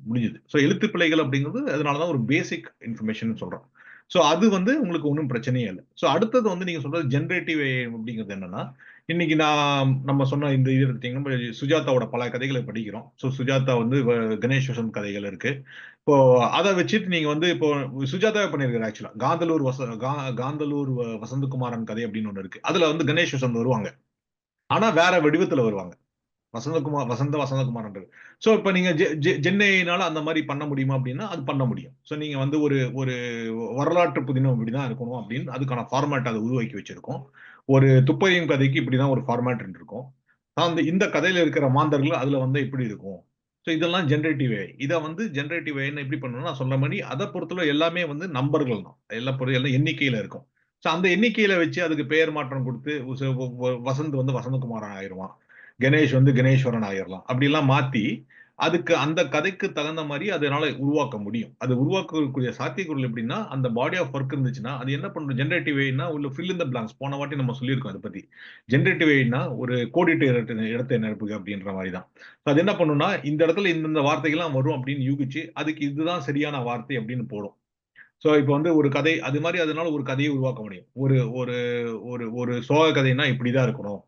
முடிஞ்சது. சோ எழுத்து பிழைகள் அப்படிங்கிறது அதனாலதான் ஒரு பேசிக் இன்ஃபர்மேஷன் சொல்றோம். சோ அது வந்து உங்களுக்கு ஒன்றும் பிரச்சனையே இல்லை. சோ அடுத்தது வந்து நீங்க சொல்றது ஜெனரேட்டிவ் அப்படிங்கிறது என்னன்னா இன்னைக்கு நம்ம சொன்ன இந்த இது எடுத்தீங்கன்னா சுஜாதாவோட பல கதைகளை படிக்கிறோம். சோ சுஜாதா வந்து கணேஷ் வசந்த் கதைகள் இருக்கு. இப்போ அதை வச்சுட்டு நீங்க வந்து இப்போ சுஜாதாவே பண்ணிருக்காரு ஆக்சுவலா காந்தலூர் வசந்தகுமாரன் கதை அப்படின்னு ஒண்ணு இருக்கு. அதுல வந்து கணேஷ் வசந்த் வருவாங்க. ஆனா வேற வடிவத்துல வருவாங்க. வசந்தகுமார்ன்றது. சோ இப்ப நீங்க ஜென்னைனால அந்த மாதிரி பண்ண முடியுமா அப்படின்னா அது பண்ண முடியும். சோ நீங்க வந்து ஒரு ஒரு வரலாற்று புதினம் இப்படிதான் இருக்கணும் அப்படின்னு அதுக்கான ஃபார்மேட் அதை உருவாக்கி வச்சிருக்கோம். ஒரு துப்பறியும் கதைக்கு இப்படிதான் ஒரு ஃபார்மேட் இருக்கும். இந்த கதையில இருக்கிற மாந்தர்கள் அதுல வந்து எப்படி இருக்கும். சோ இதெல்லாம் ஜெனரேட்டிவ் ஏஐ. இதை வந்து ஜெனரேட்டிவ் ஏஐன்னு எப்படி பண்ணணும்னா நான் சொன்ன மாதிரி அதை பொறுத்தவரை எல்லாமே வந்து நம்பர்கள் தான். எல்லாம் எண்ணிக்கையில இருக்கும். சோ அந்த எண்ணிக்கையில வச்சு அதுக்கு பெயர் மாற்றம் கொடுத்து வசந்த் வந்து வசந்தகுமாரன் ஆயிடுவான். கணேஷ் வந்து கணேஸ்வரன் ஆயிரலாம். அப்படிலாம் மாத்தி அதுக்கு அந்த கதைக்கு தகுந்த மாதிரி அதனால உருவாக்க முடியும். அது உருவாக்கக்கூடிய சாத்தியக்கூறுகள் எப்படின்னா அந்த பாடி ஆஃப் ஒர்க் இருந்துச்சுன்னா அது என்ன பண்ணும் ஜெனரேட்டிவ் ஏஐனா உள்ள ஃபில் இன் த பிளாங்க்ஸ் போன வாட்டி நம்ம சொல்லியிருக்கோம் அதை பத்தி. ஜெனரேட்டிவ் ஏஐனா ஒரு கோடிட்டு இடத்தை நிரப்புக அப்படின்ற மாதிரி தான். அது என்ன பண்ணும்னா இந்த இடத்துல இந்த வார்த்தைகள்லாம் வரும் அப்படின்னு யூகிச்சு அதுக்கு இதுதான் சரியான வார்த்தை அப்படின்னு போடும். சோ இப்போ வந்து ஒரு கதை அது மாதிரி அதனால ஒரு கதையை உருவாக்க முடியும். ஒரு ஒரு ஒரு ஒரு சோக கதைன்னா இப்படிதான் இருக்கணும்.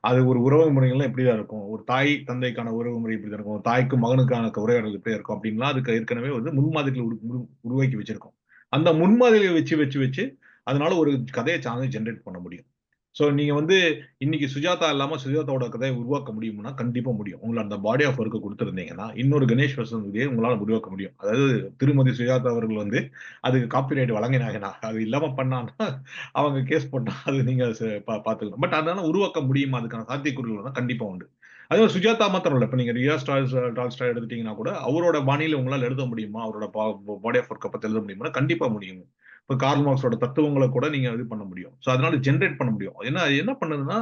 அது ஒரு உறவு முறைகள்லாம் எப்படிதான் இருக்கும். ஒரு தாய் தந்தைக்கான உறவு முறை இப்படிதான் இருக்கும். தாய்க்கும் மகனுக்கான உரையாடல் எப்படி இருக்கும் அப்படின்லாம் அதுக்கு ஏற்கனவே வந்து முன்மாதிரிகள் உருவாக்கி வச்சிருக்கோம். அந்த முன்மாதிரியை வச்சு வச்சு வச்சு அதனால ஒரு கதையை சார்ந்து ஜென்ரேட் பண்ண முடியும். சோ நீங்க வந்து இன்னைக்கு சுஜாதா இல்லாம சுஜாதாவோட கதையை உருவாக்க முடியும்னா கண்டிப்பா முடியும். உங்களை அந்த பாடி ஆஃப் ஒர்க் கொடுத்திருந்தீங்கன்னா இன்னொரு கணேஷ் வசந்த் உங்களால உருவாக்க முடியும். அதாவது திருமதி சுஜாதா அவர்கள் வந்து அதுக்கு காப்பிரைட் வழங்கினாங்கன்னா அது இல்லாம பண்ணாங்கன்னா அவங்க கேஸ் போட்டா அது நீங்க பாத்துக்கலாம். பட் அதனால உருவாக்க முடியுமா அதுக்கான சாத்தியக்கூறுகள் கண்டிப்பா உண்டு. அதே மாதிரி சுஜாதா மாத்திரம் இல்ல. இப்ப நீங்க ரியா டால்ஸ்டாய் எடுத்துட்டீங்கன்னா கூட அவரோட பாணியில உங்களால எழுத முடியுமா அவரோட பாடி ஆஃப் ஒர்க்கை பத்தி எழுத முடியுமா கண்டிப்பா முடியும். இப்ப கார்ல் மார்க்ஸோட தத்துவங்களை கூட நீங்க இது பண்ண முடியும். சோ அதனால ஜென்ரேட் பண்ண முடியும். ஏன்னா என்ன பண்ணுதுன்னா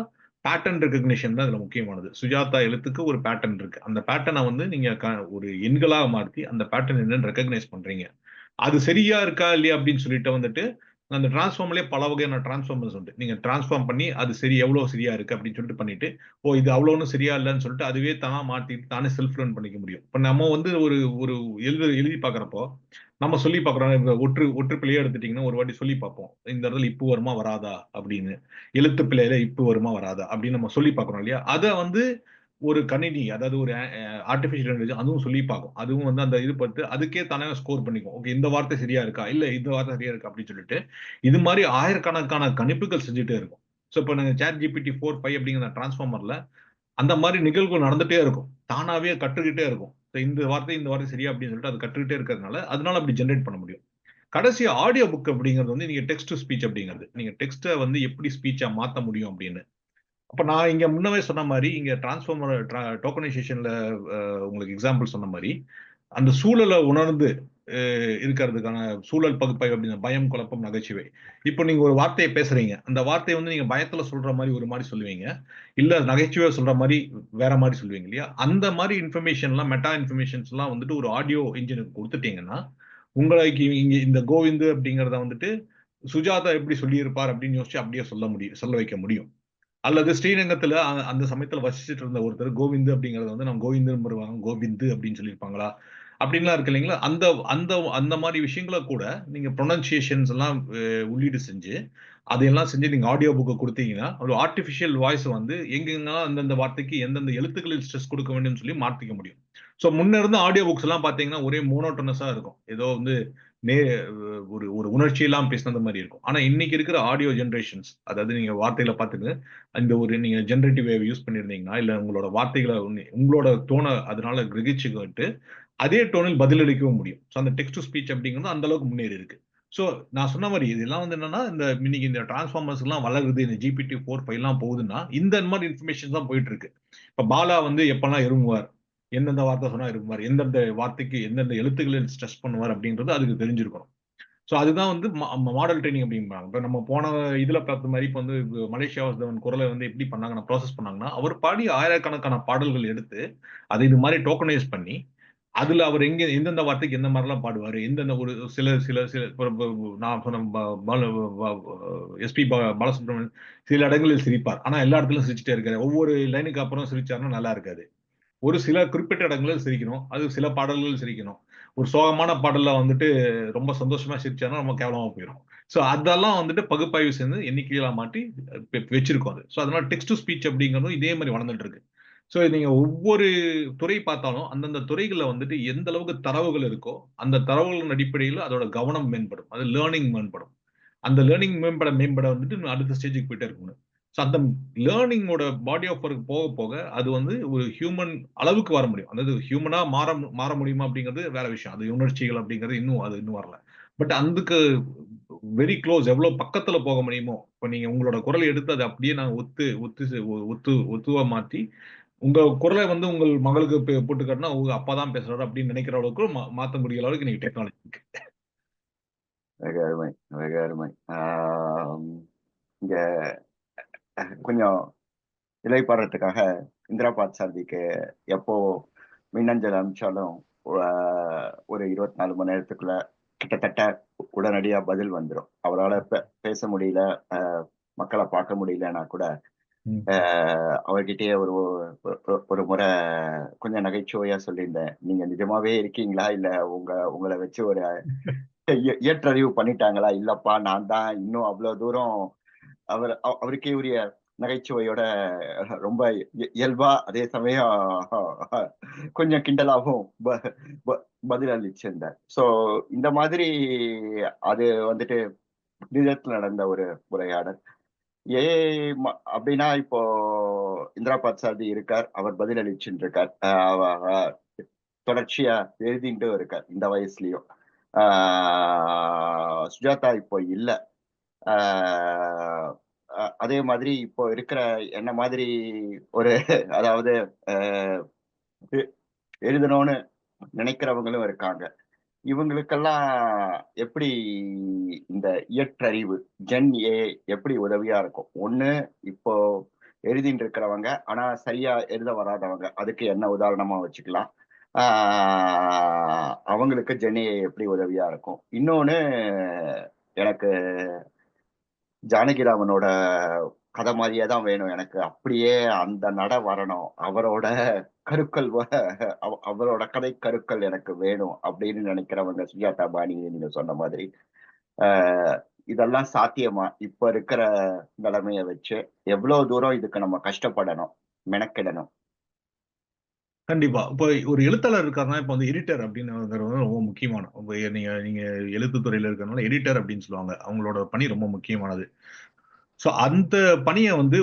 பேட்டர்ன் ரெகக்னிஷன் தான் இதுல முக்கியமானது. சுஜாதா எழுத்துக்கு ஒரு பேட்டர்ன் இருக்கு. அந்த பேட்டர்னை வந்து நீங்க ஒரு எண்களாக மாற்றி அந்த பேட்டர்ன் என்னன்னு ரெகக்னைஸ் பண்றீங்க. அது சரியா இருக்கா இல்லையா அப்படின்னு சொல்லிட்டு வந்துட்டு அந்த டிரான்ஸ்ஃபார்ம்லேயே பல வகையான டிரான்ஸ்ஃபார்மர்ஸ் உண்டு. நீங்க டிரான்ஸ்ஃபார்ம் பண்ணி அது சரி எவ்வளவு சரியா இருக்கு அப்படின்னு சொல்லிட்டு பண்ணிட்டு, இது அவ்வளோன்னு சரியா இல்லைன்னு சொல்லிட்டு அதுவே தானா மாத்திட்டு தானே செல்ஃப் லேர்ன் பண்ணிக்க முடியும். இப்ப நம்ம வந்து ஒரு ஒரு எழுதி பார்க்கறப்போ நம்ம சொல்லி பார்க்குறோம். ஒற்று பிழையே எடுத்துட்டீங்கன்னா ஒரு வாட்டி சொல்லி பார்ப்போம். இந்த இடத்துல இப்பு வருமா வராதா அப்படின்னு. எழுத்து பிழையில இப்பு வருமா வராதா அப்படின்னு நம்ம சொல்லி பார்க்குறோம் இல்லையா? அத வந்து ஒரு கணினி, அதாவது ஒரு ஆர்டிஃபிஷியல் இன்டெலிஜென்ஸ் அதுவும் சொல்லி பார்க்கும். அதுவும் வந்து அந்த இது பார்த்து அதுக்கே தானே ஸ்கோர் பண்ணிக்கும். ஓகே, இந்த வார்த்தை சரியா இருக்கா? இல்ல இந்த வார்த்தை சரியா இருக்கா? அப்படின்னு சொல்லிட்டு இது மாதிரி ஆயிரக்கணக்கான கணிப்புகள் செஞ்சுட்டே இருக்கும். ஸோ இப்போ நாங்க சாட் ஜிபிடி 4, 5 அப்படிங்கிற டிரான்ஸ்ஃபார்மர்ல அந்த மாதிரி நிகழ்வுகள் நடந்துட்டே இருக்கும். தானாவே கற்றுக்கிட்டே இருக்கும். So இந்த வார்த்தை சரியா அப்படின்னு சொல்லிட்டு அது கற்றுக்கிட்டே இருக்கிறதுனால அதனால அப்படி ஜென்ரேட் பண்ண முடியும். கடைசி ஆடியோ புக் அப்படிங்கிறது வந்து நீங்க டெக்ஸ்ட் டு ஸ்பீச் அப்படிங்கிறது. நீங்க டெக்ஸ்ட்டை வந்து எப்படி ஸ்பீச்சா மாத்த முடியும் அப்படின்னு. அப்ப நான் இங்க முன்னவே சொன்ன மாதிரி இங்க டிரான்ஸ்ஃபார்மர் டோக்கனைசேஷன்ல உங்களுக்கு எக்ஸாம்பிள் சொன்ன மாதிரி அந்த சூழலை உணர்ந்து இருக்கிறதுக்கான சூழல் பகுப்பாய்வு அப்படிங்கிற பயம், குழப்பம், நகைச்சுவை. இப்போ நீங்க ஒரு வார்த்தையை பேசுறீங்க. அந்த வார்த்தையை வந்து நீங்க பயத்துல சொல்ற மாதிரி ஒரு மாதிரி சொல்லுவீங்க. இல்ல நகைச்சுவையா சொல்ற மாதிரி வேற மாதிரி சொல்லுவீங்க இல்லையா? அந்த மாதிரி இன்ஃபர்மேஷன்லாம் மெட்டா இன்ஃபர்மேஷன்ஸ்லாம் வந்துட்டு ஒரு ஆடியோ இன்ஜினுக்கு கொடுத்துட்டீங்கன்னா, உங்களுக்கு இங்க இந்த கோவிந்த் அப்படிங்கிறத வந்துட்டு சுஜாதா எப்படி சொல்லியிருப்பார் அப்படின்னு யோசிச்சு அப்படியே சொல்ல வைக்க முடியும். அல்லது ஸ்ரீரங்கத்துல அந்த சமயத்துல வசிச்சுட்டு இருந்த ஒருத்தர் கோவிந்து அப்படிங்கறத வந்து நம்ம கோவிந்தன் வருவாங்க, கோவிந்து அப்படின்னு சொல்லியிருப்பாங்களா அப்படின்லாம் இருக்கு இல்லைங்களா? அந்த அந்த அந்த மாதிரி விஷயங்களை கூட நீங்க ப்ரொனன்சியேஷன்ஸ் எல்லாம் உள்ளீடு செஞ்சு அதையெல்லாம் செஞ்சு நீங்க ஆடியோ புக்கை கொடுத்தீங்கன்னா ஒரு ஆர்டிஃபிஷியல் வாய்ஸ் வந்து எங்கெங்கெல்லாம் அந்தந்த வார்த்தைக்கு எந்தெந்த எழுத்துக்களில் ஸ்ட்ரெஸ் கொடுக்க வேண்டும்னு சொல்லி மாத்திக்க முடியும். ஸோ முன்ன இருந்த ஆடியோ புக்ஸ் எல்லாம் பாத்தீங்கன்னா ஒரே மோனோட்டனஸா இருக்கும். ஏதோ வந்து நே ஒரு ஒரு உணர்ச்சியெல்லாம் பேசினது மாதிரி இருக்கும். ஆனா இன்னைக்கு இருக்கிற ஆடியோ ஜென்ரேஷன்ஸ், அதாவது நீங்க வார்த்தையில பார்த்துட்டு அந்த ஒரு நீங்க ஜெனரேட்டிவ் வேவ் யூஸ் பண்ணியிருந்தீங்கன்னா இல்ல உங்களோட வார்த்தைகளை உங்களோட டோனை அதனால கிரகிச்சுக்கிட்டு அதே டோனில் பதிலளிக்கவும் முடியும். ஸோ அந்த டெக்ஸ்ட் டு ஸ்பீச் அப்படிங்கிறது அந்த அளவுக்கு முன்னேறி இருக்கு. ஸோ நான் சொன்ன மாதிரி இதெல்லாம் வந்து என்னன்னா இன்னைக்கு இந்த டிரான்ஸ்ஃபார்மர்ஸ் எல்லாம் வளருது, இந்த ஜிபிடி 4, 5 எல்லாம் போகுதுன்னா இந்த மாதிரி இன்ஃபர்மேஷன் தான் போயிட்டு இருக்கு. இப்ப பாலா வந்து எப்பெல்லாம் இருமுவார், எந்தெந்த வார்த்தை சொன்னா இருமுவார், எந்தெந்த வார்த்தைக்கு எந்தெந்த எழுத்துக்களில் ஸ்ட்ரெஸ் பண்ணுவார் அப்படின்றது அதுக்கு தெரிஞ்சிருக்கணும். ஸோ அதுதான் வந்து மாடல் ட்ரைனிங் அப்படிம்பாங்க. இப்போ நம்ம போன இதுல பார்த்த மாதிரி இப்போ வந்து மலேசியா வாசுதேவன் குரலை வந்து எப்படி பண்ணாங்கன்னா ப்ராசஸ் பண்ணாங்கன்னா அவர் பாடி ஆயிரக்கணக்கான பாடல்கள் எடுத்து அதை இது மாதிரி டோக்கனைஸ் பண்ணி அதுல அவர் எந்தெந்த வார்த்தைக்கு எந்த மாதிரிலாம் பாடுவாரு, எந்தெந்த ஒரு சில சில சில நான் சொன்ன எஸ்பி பாலசுப்ரமணியன் சில இடங்களில் சிரிப்பார். ஆனா எல்லா இடத்துலயும் சிரிச்சுட்டே இருக்காரு. ஒவ்வொரு லைனுக்கு அப்புறம் சிரிச்சாருன்னா நல்லா இருக்காது. ஒரு சில குறிப்பிட்ட இடங்களில் சிரிக்கணும். அது சில பாடல்கள் சிரிக்கணும். ஒரு சோகமான பாடல்ல வந்துட்டு ரொம்ப சந்தோஷமா சிரிச்சாருன்னா ரொம்ப கேவலமா போயிடும். ஸோ அதெல்லாம் வந்துட்டு பகுப்பாய்வு செஞ்சு எண்ணிக்கையில மாற்றி வச்சிருக்கோம் அது. ஸோ அதனால டெக்ஸ்ட் டு ஸ்பீச் அப்படிங்கிறதும் இதே மாதிரி வளர்ந்துட்டு இருக்கு. ஸோ நீங்க ஒவ்வொரு துறை பார்த்தாலும் அந்தந்த துறைகள்ல வந்துட்டு எந்த அளவுக்கு தரவுகள் இருக்கோ அந்த தரவுகளின் அடிப்படையில் அதோட கவனம் மேம்படும். அது லேர்னிங் மேம்படும். அந்த லேர்னிங் மேம்பட வந்துட்டு இன்னும் அடுத்த ஸ்டேஜுக்கு போயிட்டே இருக்கணும். ஸோ அந்த லேர்னிங்கோட பாடி ஆஃப் ஒர்க் போக போக அது வந்து ஒரு ஹியூமன் அளவுக்கு வர முடியும். அதாவது ஹியூமனா மாற முடியுமா அப்படிங்கிறது வேற விஷயம். அது உணர்ச்சிகள் அப்படிங்கிறது இன்னும் வரல. பட் அதுக்கு வெரி க்ளோஸ் எவ்வளவு பக்கத்துல போக முடியுமோ, இப்ப நீங்க உங்களோட குரலை எடுத்து அதை அப்படியே நான் ஒத்துவா மாத்தி உங்க குரலை வந்து உங்கள் மகளுக்கு போட்டு காட்டினா உங்க அப்பா தான் பேசுறாரு அப்படின்னு நினைக்கிற அளவுக்கு மாத்த முடிய அளவுக்கு நீங்க டெக்னாலஜி இருக்கு. வெகு அருமை, வெகு அருமை. இங்க கொஞ்சம் இளைப்பாறதுக்காக இந்திரா பார்த்சாரதிக்கு எப்போ மின்னஞ்சல் அனுப்பிச்சாலும் ஒரு 24 மணி நேரத்துக்குள்ள கிட்டத்தட்ட உடனடியா பதில் வந்துடும். அவரால் பேச முடியல, மக்களை பார்க்க முடியலன்னா கூட அவர்கிட்டயே ஒரு முறை கொஞ்சம் நகைச்சுவையா சொல்லியிருந்தேன், நீங்க நிஜமாவே இருக்கீங்களா இல்ல உங்களை வச்சு ஒரு ஏற்றறிவு பண்ணிட்டாங்களா? இல்லப்பா, நான் தான் இன்னும் அவ்வளவு தூரம். அவருக்கே உரிய நகைச்சுவையோட ரொம்ப இயல்பா, அதே சமயம் கொஞ்சம் கிண்டலாகவும் பதில் அளிச்சிருந்தார். சோ இந்த மாதிரி அது வந்துட்டு நிஜத்துல நடந்த ஒரு உரையாடல். ஏ அப்படின்னா இப்போ இந்திரா பார்த்சாரதி இருக்கார், அவர் பதில் அளிச்சுட்டு இருக்கார். தொடர்ச்சியா எழுதிட்டு இருக்கார் இந்த வயசுலயும். சுஜாதா இப்போ இல்ல. அதே மாதிரி இப்போ இருக்கிற என்ன மாதிரி ஒரு அதாவது எழுதணும்னு நினைக்கிறவங்களும் இருக்காங்க. இவங்களுக்கெல்லாம் எப்படி இந்த இயற்றறிவு ஜென் ஏ எப்படி உதவியா இருக்கும்? ஒண்ணு, இப்போ எழுதிட்டு இருக்கிறவங்க ஆனா சரியா எழுத வராதவங்க, அதுக்கு என்ன உதாரணமா வச்சுக்கலாம். அவங்களுக்கு ஜென் ஏ எப்படி உதவியா இருக்கும்? இன்னொன்னு, எனக்கு ஜானகிராமனோட கதை மாதிரியே தான் வேணும் எனக்கு. அப்படியே அந்த நட வரணும். அவரோட கருக்கள் அவரோட கதை கருக்கள் எனக்கு வேணும் அப்படின்னு நினைக்கிறவங்க சுஜாதா பாணி நீங்க சொன்ன மாதிரி. ஆஹ் இதெல்லாம் சாத்தியமா? இப்ப இருக்கிற நிலைமைய வச்சு எவ்வளவு தூரம் இதுக்கு நம்ம கஷ்டப்படணும், மெனக்கிடணும்? கண்டிப்பா. இப்போ ஒரு எழுத்தாளர் இருக்காருன்னா, இப்ப வந்து எடிட்டர் அப்படின்னுங்கிறது வந்து ரொம்ப முக்கியமான. இப்ப நீங்க நீங்க எழுத்துத் துறையில இருக்கிறனால எடிட்டர் அப்படின்னு சொல்லுவாங்க. அவங்களோட பணி ரொம்ப முக்கியமானது. சோ அந்த பணிய வந்து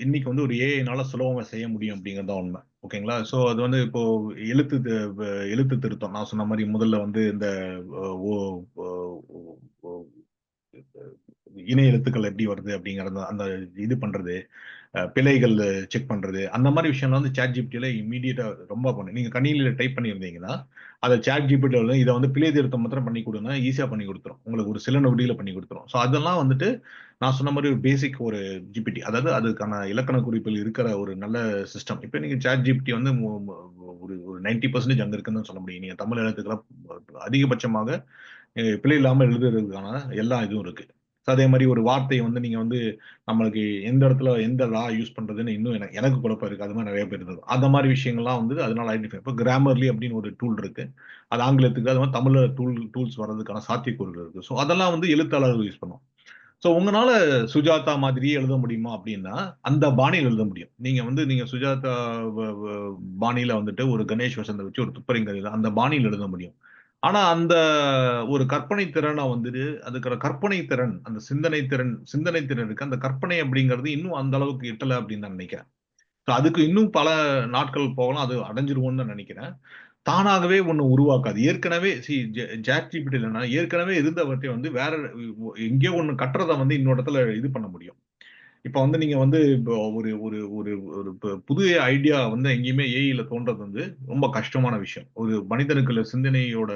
இன்னைக்கு வந்து ஒரு ஏஐனால சுலபமா செய்ய முடியும் அப்படிங்கிறது தான் உண்மை. ஓகேங்களா? சோ அது வந்து இப்போ எழுத்து தி வ எழுத்து திருத்தம். நான் சொன்ன மாரி முதல்ல வந்து இந்த அ ஓ ஓ ஓ இணை எழுத்துக்கள் எப்படி வருது அப்படிங்கிறது அந்த இது பண்றது. பிழைகள் செக் பண்றது அந்த மாதிரி விஷயம்லாம் வந்து சாட் ஜிபிடில இமீடியட்டா ரொம்ப பண்ணும். நீங்க கணினியில டைப் பண்ணியிருந்தீங்கன்னா அதை சாட் ஜிபிடி இதை வந்து பிழை திருத்தம் மாத்திரம் பண்ணி கொடுங்க, ஈஸியா பண்ணி கொடுத்துரும். உங்களுக்கு ஒரு சில நொடியில பண்ணி கொடுத்துரும். ஸோ அதெல்லாம் வந்துட்டு நான் சொன்ன மாதிரி ஒரு பேசிக் ஒரு ஜிபிடி, அதாவது அதுக்கான இலக்கண குறிப்பில் இருக்கிற ஒரு நல்ல சிஸ்டம். இப்போ நீங்க சாட் ஜிபிடி வந்து ஒரு ஒரு 90% அங்க இருக்குன்னு சொல்ல முடியும். நீங்க தமிழ் எழுத்துக்கெல்லாம் அதிகபட்சமாக பிழை இல்லாம எழுதுறதுக்கான எல்லா இதுவும் இருக்கு. So அதே மாதிரி ஒரு வார்த்தையை வந்து நீங்க வந்து நம்மளுக்கு எந்த இடத்துல எந்த லா யூஸ் பண்றதுன்னு இன்னும் எனக்கு எனக்கு குழப்பம் இருக்கு. அது மாதிரி நிறைய பேர் இருந்தது. அந்த மாதிரி விஷயங்கள்லாம் வந்து அதனால ஐடென்டிஃபை. இப்போ கிராமர்லி அப்படின்னு ஒரு டூல் இருக்கு. அது ஆங்கிலத்துக்கு, அது மாதிரி தமிழ்ல டூல்ஸ் வர்றதுக்கான சாத்தியக்கூறுகள் இருக்கு. ஸோ அதெல்லாம் வந்து எழுத்தாளர்கள் யூஸ் பண்ணுவோம். ஸோ உங்களால சுஜாதா மாதிரியே எழுத முடியுமா அப்படின்னா அந்த பாணியில் எழுத முடியும். நீங்க வந்து நீங்க சுஜாதா பாணியில வந்துட்டு ஒரு கணேஷ் வசந்த வச்சு ஒரு துப்பறிங்கதை அந்த பாணியில் எழுத முடியும். ஆனா அந்த ஒரு கற்பனை திறனை வந்துட்டு அதுக்கு கற்பனை திறன், அந்த சிந்தனை திறன் இருக்கு. அந்த கற்பனை அப்படிங்கிறது இன்னும் அந்த அளவுக்கு எட்டல அப்படின்னு நான் நினைக்கிறேன். So அதுக்கு இன்னும் பல நாட்கள் போகலாம். அது அடைஞ்சிருவோம்னு தான் நினைக்கிறேன். தானாகவே ஒண்ணு உருவாக்காது. ஏற்கனவே ChatGPT இல்லன்னா ஏற்கனவே இருந்தவற்றை வந்து வேற எங்கேயோ ஒண்ணு கட்டுறத வந்து இன்னொரு இடத்துல இது பண்ண முடியும். இப்ப வந்து நீங்க வந்து இப்போ ஒரு ஒரு ஒரு ஒரு புது ஐடியா வந்து எங்கேயுமே ஏஐல தோன்றது வந்து ரொம்ப கஷ்டமான விஷயம். ஒரு மனிதனுக்குள்ள சிந்தனையோட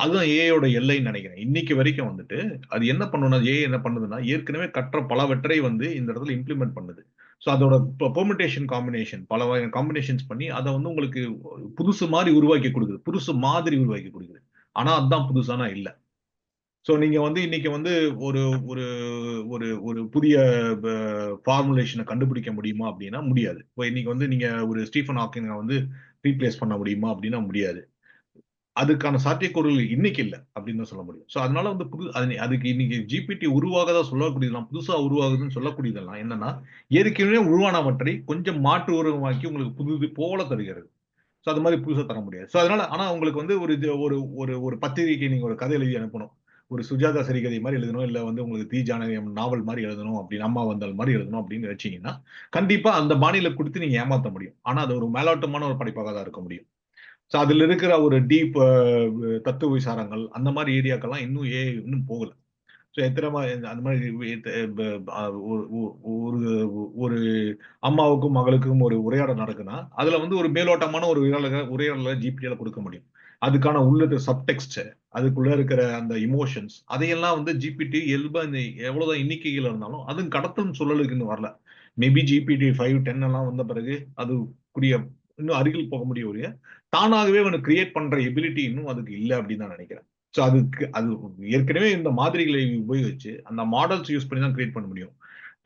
அதுதான் ஏஐயோட எல்லைன்னு நினைக்கிறேன். இன்னைக்கு வரைக்கும் வந்துட்டு அது என்ன பண்ணும்னா, ஏஐ என்ன பண்ணுதுன்னா, ஏற்கனவே கற்ற பலவற்றை வந்து இந்த இடத்துல இம்ப்ளிமெண்ட் பண்ணுது. ஸோ அதோட பெர்முடேஷன் காம்பினேஷன் பல வகையான காம்பினேஷன்ஸ் பண்ணி அதை வந்து உங்களுக்கு புதுசு மாதிரி உருவாக்கி கொடுக்குது. புதுசு மாதிரி உருவாக்கி கொடுக்குது. ஆனா அதுதான் புதுசானா இல்ல. சோ நீங்க வந்து இன்னைக்கு வந்து ஒரு ஒரு ஒரு ஒரு புதிய ஃபார்முலேஷனை கண்டுபிடிக்க முடியுமா அப்படின்னா முடியாது. இப்போ இன்னைக்கு வந்து நீங்க ஒரு ஸ்டீஃபன் ஹாக்கிங்க வந்து ரீப்ளேஸ் பண்ண முடியுமா அப்படின்னா முடியாது. அதுக்கான சாத்தியக்கூறுகள் இன்னைக்கு இல்ல அப்படின்னு தான் சொல்ல முடியும். சோ அதனால வந்து அதுக்கு இன்னைக்கு ஜிபிடி உருவாகதா சொல்லக்கூடியதெல்லாம், புதுசா உருவாகுதுன்னு சொல்லக்கூடியதெல்லாம் என்னன்னா, ஏற்கனவே உருவானவற்றை கொஞ்சம் மாற்று உருவமாக்கி உங்களுக்கு புதுது போல தருகிறது. சோ அது மாதிரி புதுசா தர முடியாது. சோ அதனால ஆனா உங்களுக்கு வந்து ஒரு ஒரு ஒரு பத்திரிகைக்கு நீங்க ஒரு கதை எழுதி அனுப்பணும். ஒரு சுஜாதா சிறுகதை மாதிரி எழுதணும். இல்ல வந்து உங்களுக்கு தி ஜானகி நாவல் மாதிரி எழுதணும் அப்படின்னு, அம்மா வந்தால் மாதிரி எழுதணும் அப்படின்னு நினைச்சீங்கன்னா, கண்டிப்பா அந்த பாணியில குடுத்து நீங்க ஏமாத்த முடியும். ஆனா அது ஒரு மேலோட்டமான ஒரு படைப்பாக தான் இருக்க முடியும். சோ அதுல இருக்கிற ஒரு டீப் தத்துவ விசாரங்கள் அந்த மாதிரி ஏரியாக்கெல்லாம் இன்னும் இன்னும் போகல. சோ எத்தனை அந்த மாதிரி ஒரு ஒரு ஒரு அம்மாவுக்கும் மகளுக்கும் ஒரு உரையாடல் நடக்குன்னா, அதுல வந்து ஒரு மேலோட்டமான ஒரு உரையாடல ஜிபிடியால கொடுக்க முடியும். அதுக்கான உள்ள சப்டெக்ஸ்ட், அதுக்குள்ள இருக்கிற அந்த எமோஷன்ஸ் அதையெல்லாம் வந்து ஜிபிடி இயல்பா எவ்வளவுதான் எண்ணிக்கைகள் இருந்தாலும் அதுவும் கடத்தல் சூழலுக்கு இன்னும் வரல. மேபி ஜிபிடி 5, 10 எல்லாம் வந்த பிறகு அது கூடிய இன்னும் அருகில் போக முடியும் ஒழிய, தானாகவே ஒண்ணு கிரியேட் பண்ற எபிலிட்டி இன்னும் அதுக்கு இல்ல அப்படின்னு தான் நினைக்கிறேன். சோ அது ஏற்கனவே இந்த மாதிரிகளை உபயோகிச்சு அந்த மாடல்ஸ் யூஸ் பண்ணி தான் கிரியேட் பண்ண முடியும்.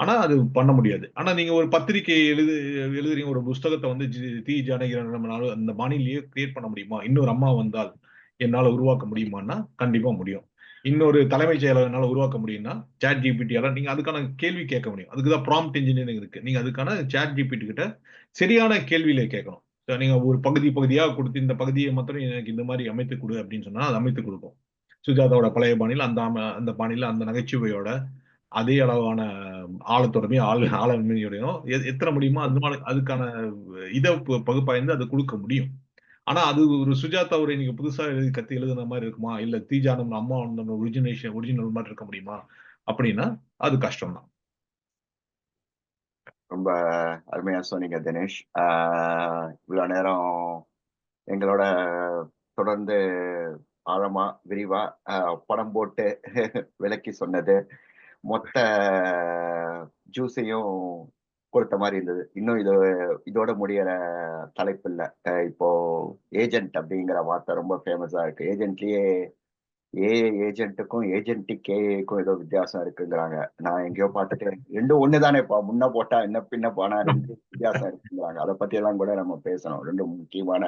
ஆனா அது பண்ண முடியாது. ஆனா நீங்க ஒரு பத்திரிகை எழுதுறீங்க, ஒரு புஸ்தகத்தை வந்து தி ஜானகிராமன் நம்மளால அந்த பாணியிலேயே கிரியேட் பண்ண முடியுமா? இன்னொரு அம்மா வந்தால் என்னால உருவாக்க முடியுமான்னா கண்டிப்பா முடியும். இன்னொரு தலைமைச் செயலர் என்னால உருவாக்க முடியும்னா சாட் ஜிபிடியால நீங்க அதுக்கான கேள்வி கேட்க முடியும். அதுக்குதான் ப்ராம்ப்ட் இன்ஜினியரிங் இருக்கு. நீங்க அதுக்கான சாட் ஜிபிடி கிட்ட சரியான கேள்வியில கேட்கணும். நீங்க ஒரு பகுதியா கொடுத்து இந்த பகுதியை மாத்திரம் எனக்கு இந்த மாதிரி அமைத்து கொடு அப்படின்னு சொன்னா அது அமைத்து கொடுக்கும். சுஜாதாவோட பழைய பாணியில அந்த பாணியில அந்த நகைச்சுவையோட அதே அளவான ஆழத்தோடமையும் ஆளுமையோடையும் எத்தனை முடியுமோ அந்த மாதிரி அதுக்கான பகுப்பாய்ந்து அது கொடுக்க முடியும். ஆனா அது ஒரு சுஜாதா ஒரு நீங்க புதுசா கத்தி எழுதுன மாதிரி இருக்குமா, இல்ல தீஜானம் அம்மா ஒரிஜினல் மாதிரி இருக்க முடியுமா அப்படின்னா அது கஷ்டம் தான். ரொம்ப அருமையா சொன்னீங்க தினேஷ். இவ்வளவு நேரம் எங்களோட தொடர்ந்து ஆழமா விரிவா படம் போட்டு விளக்கி சொன்னது மொத்த ஜூஸையும் கொடுத்த மாதிரி இருந்தது. இன்னும் இதோட முடியற தலைப்பு இல்ல. இப்போ ஏஜென்ட் அப்படிங்கிற வார்த்தை ரொம்ப ஃபேமஸா இருக்கு. ஏஜென்ட்லயே ஏஐ ஏஜென்ட்டுக்கும் ஏஜென்டிக் ஏஐக்கும் ஏதோ வித்தியாசம் இருக்குங்கிறாங்க. நான் எங்கேயோ பார்த்துட்டு ரெண்டும் ஒண்ணுதானேப்பா, முன்ன போட்டா என்ன பின்ன போனா ரெண்டு வித்தியாசம் இருக்குங்கிறாங்க. அதை பத்தி எல்லாம் கூட நம்ம பேசணும். ரெண்டும் முக்கியமான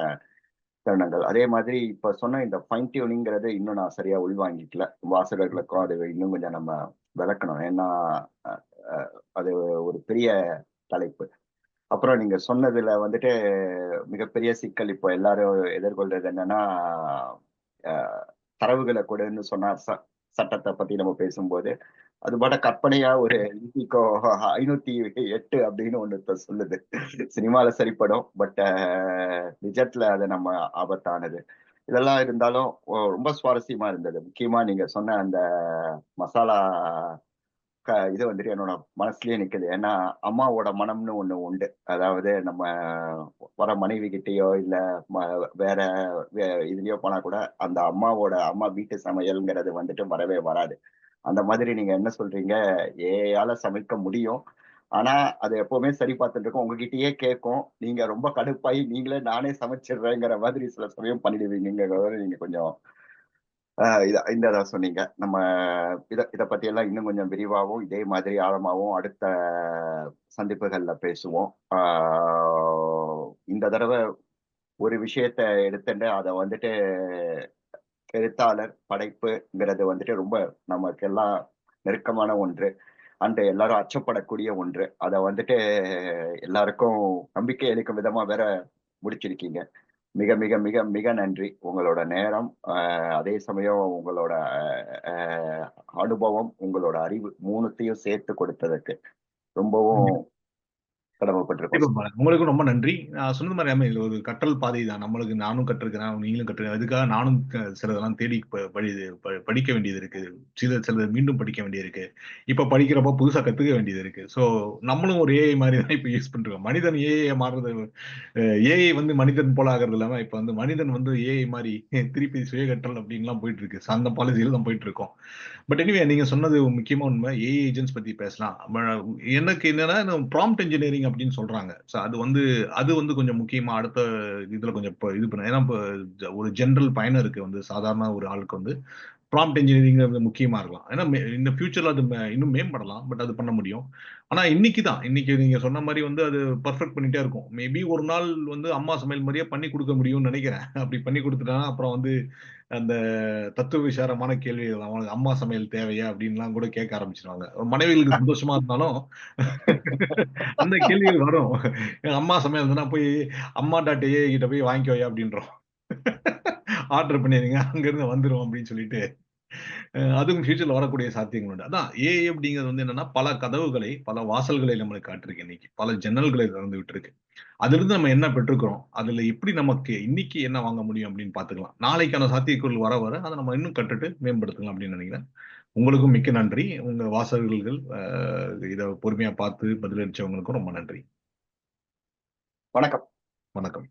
தருணங்கள். அதே மாதிரி இப்ப சொன்ன இந்த ஃபைன் டியூனிங்கிறது இன்னும் நான் சரியா உள்வாங்கிக்கல. வாசகர்களுக்கும் அது இன்னும் கொஞ்சம் நம்ம விளக்கணும். ஏன்னா அஹ், அஹ், அது ஒரு பெரிய தலைப்பு. அப்புறம் நீங்க சொன்னதுல வந்துட்டு மிகப்பெரிய சிக்கல் இப்போ எல்லாரும் எதிர்கொள்றது என்னன்னா, அஹ், தரவுகளை கொடுன்னு சொன்னா சட்டத்தை பத்தி நம்ம பேசும்போது அது பாட்ட கற்பனையா ஒரு இசிக்கோ 508 அப்படின்னு ஒண்ணு இப்ப சொல்லுது. சினிமால சரிப்படும், பட் நிஜத்துல அது நம்ம ஆபத்தானது. இதெல்லாம் இருந்தாலும் ரொம்ப சுவாரஸ்யமா இருந்தது. முக்கியமா நீங்க சொன்ன அந்த மசாலா இது வந்துட்டு என்னோட மனசுலயே நிக்குது. ஏன்னா அம்மாவோட மனம்னு ஒண்ணு உண்டு. அதாவது நம்ம வர மனைவி கிட்டயோ இல்ல வேற இதுலயோ போனா கூட அந்த அம்மா வீட்டு சமையல்ங்கிறது வந்துட்டு வரவே வராது. அந்த மாதிரி நீங்க என்ன சொல்றீங்க, ஏயால சமைக்க முடியும். ஆனா அது எப்பவுமே சரி பார்த்துட்டு இருக்கும். உங்ககிட்டயே கேட்கும். நீங்க ரொம்ப கடுப்பாயி நீங்களே நானே சமைச்சிடுறேங்கிற மாதிரி சில சமயம் பண்ணிடுவீங்கிறத நீங்க கொஞ்சம் இந்த சொன்னீங்க. நம்ம இத பத்தி எல்லாம் இன்னும் கொஞ்சம் விரிவாவும் இதே மாதிரி ஆழமாவும் அடுத்த சந்திப்புகள்ல பேசுவோம். இந்த தடவை ஒரு விஷயத்த எடுத்துட்டு அதை வந்துட்டு எழுத்தாளர் படைப்புங்கிறது வந்துட்டு ரொம்ப நமக்கெல்லாம் நெருக்கமான ஒன்று. அண்ட் எல்லாரும் அச்சப்படக்கூடிய ஒன்று. அத வந்துட்டு எல்லாருக்கும் நம்பிக்கை அளிக்கும் விதமா வேற முடிச்சிருக்கீங்க. மிக மிக மிக மிக நன்றி. உங்களோட நேரம், அதே சமயம் உங்களோட அ அனுபவம், உங்களோட அறிவு 3த்தையும் சேர்த்து கொடுத்ததுக்கு ரொம்பவும் கடமைப்பட்டிருக்கோம். கண்டிப்பா. உங்களுக்கும் ரொம்ப நன்றி. நான் சொன்னது மாரி ஆமா, இது ஒரு கற்றல் பாதை தான். நம்மளுக்கு நானும் கற்றிருக்கிறேன், நீங்களும் கற்றுருக்கீங்க. அதுக்காக நானும் சிலதெல்லாம் தேடி படிக்க வேண்டியது இருக்கு. சிலது மீண்டும் படிக்க வேண்டியது இருக்கு. இப்ப படிக்கிறப்போ புதுசா கத்துக்க வேண்டியது இருக்கு. ஸோ நம்மளும் ஒரு ஏஐ மாரி தான் இப்ப யூஸ் பண்ணிருக்கோம். மனிதன் ஏஐ மாறுறது, ஏஐ வந்து மனிதன் போல ஆகுறது இல்லாம, இப்ப வந்து மனிதன் வந்து ஏஐ மாரி திருப்பி சுய கற்றல் அப்படின்லாம் போயிட்டு இருக்கு. அந்த பாலிசியில தான் போயிட்டு இருக்கோம். பட் எனிவே நீங்க சொன்னது முக்கியமா உண்மை. ஏஐ ஏஜென்ட்ஸ் பத்தி பேசலாம். எனக்கு என்னன்னா ப்ராம்ப்ட் இன்ஜினியரிங் அப்படின்னு சொல்றாங்க. ஸோ அது வந்து கொஞ்சம் முக்கியமா அடுத்த இதுல கொஞ்சம் இது பண்ண. ஏன்னா இப்போ ஒரு ஜெனரல் பயனருக்கு வந்து சாதாரண ஒரு ஆளுக்கு வந்து ப்ராம்ப்ட் இன்ஜினியரிங் முக்கியமா இருக்கலாம். ஏன்னா இந்த ஃபியூச்சர்ல அது இன்னும் மேம்படலாம். பட் அது பண்ண முடியும். ஆனா இன்னைக்கு நீங்க சொன்ன மாதிரி வந்து அது பர்ஃபெக்ட் பண்ணிட்டே இருக்கும். மேபி ஒரு நாள் வந்து அம்மா சமையல் மாதிரியே பண்ணி கொடுக்க முடியும்னு நினைக்கிறேன். அப்படி பண்ணி கொடுத்துட்டாங்கன்னா அப்புறம் வந்து அந்த தத்துவ விசாரமான கேள்விகள், அவனுக்கு அம்மா சமையல் தேவையா அப்படின்லாம் கூட கேட்க ஆரம்பிச்சிருவாங்க. மனைவிகளுக்கு சந்தோஷமா இருந்தாலும் அந்த கேள்விகள் வரும். அம்மா சமையல் இருந்ததுன்னா போய் அம்மா டாட் ஏஐ கிட்ட போய் வாங்கிக்கோயா அப்படின்றோம். ஆர்டர் பண்ணிருங்க, அங்க இருந்து வந்துரும் அப்படின்னு சொல்லிட்டு அதுவும் ஃபியூச்சர்ல வரக்கூடிய சாத்தியங்கள் உண்டு. அதான் ஏஐ அப்படிங்கிறது வந்து என்னன்னா பல கதவுகளை, பல வாசல்களை நம்மளுக்கு காட்டிருக்கு இன்னைக்கு. பல ஜன்னல்களை திறந்து விட்டுருக்கு. அதிலிருந்து நம்ம என்ன பெற்றுக்கிறோம்? அதுல எப்படி நமக்கு இன்னைக்கு என்ன வாங்க முடியும் அப்படின்னு பார்த்துக்கலாம். நாளைக்கான சாத்தியக்கூறுகள் வர வர அதை நம்ம இன்னும் கற்றுட்டு மேம்படுத்தலாம் அப்படின்னு நினைக்கிறேன். உங்களுக்கும் மிக்க நன்றி. உங்க வாசகர்கள் இத பொறுமையா பார்த்து பதிலளிச்சவங்களுக்கும் ரொம்ப நன்றி. வணக்கம். வணக்கம்.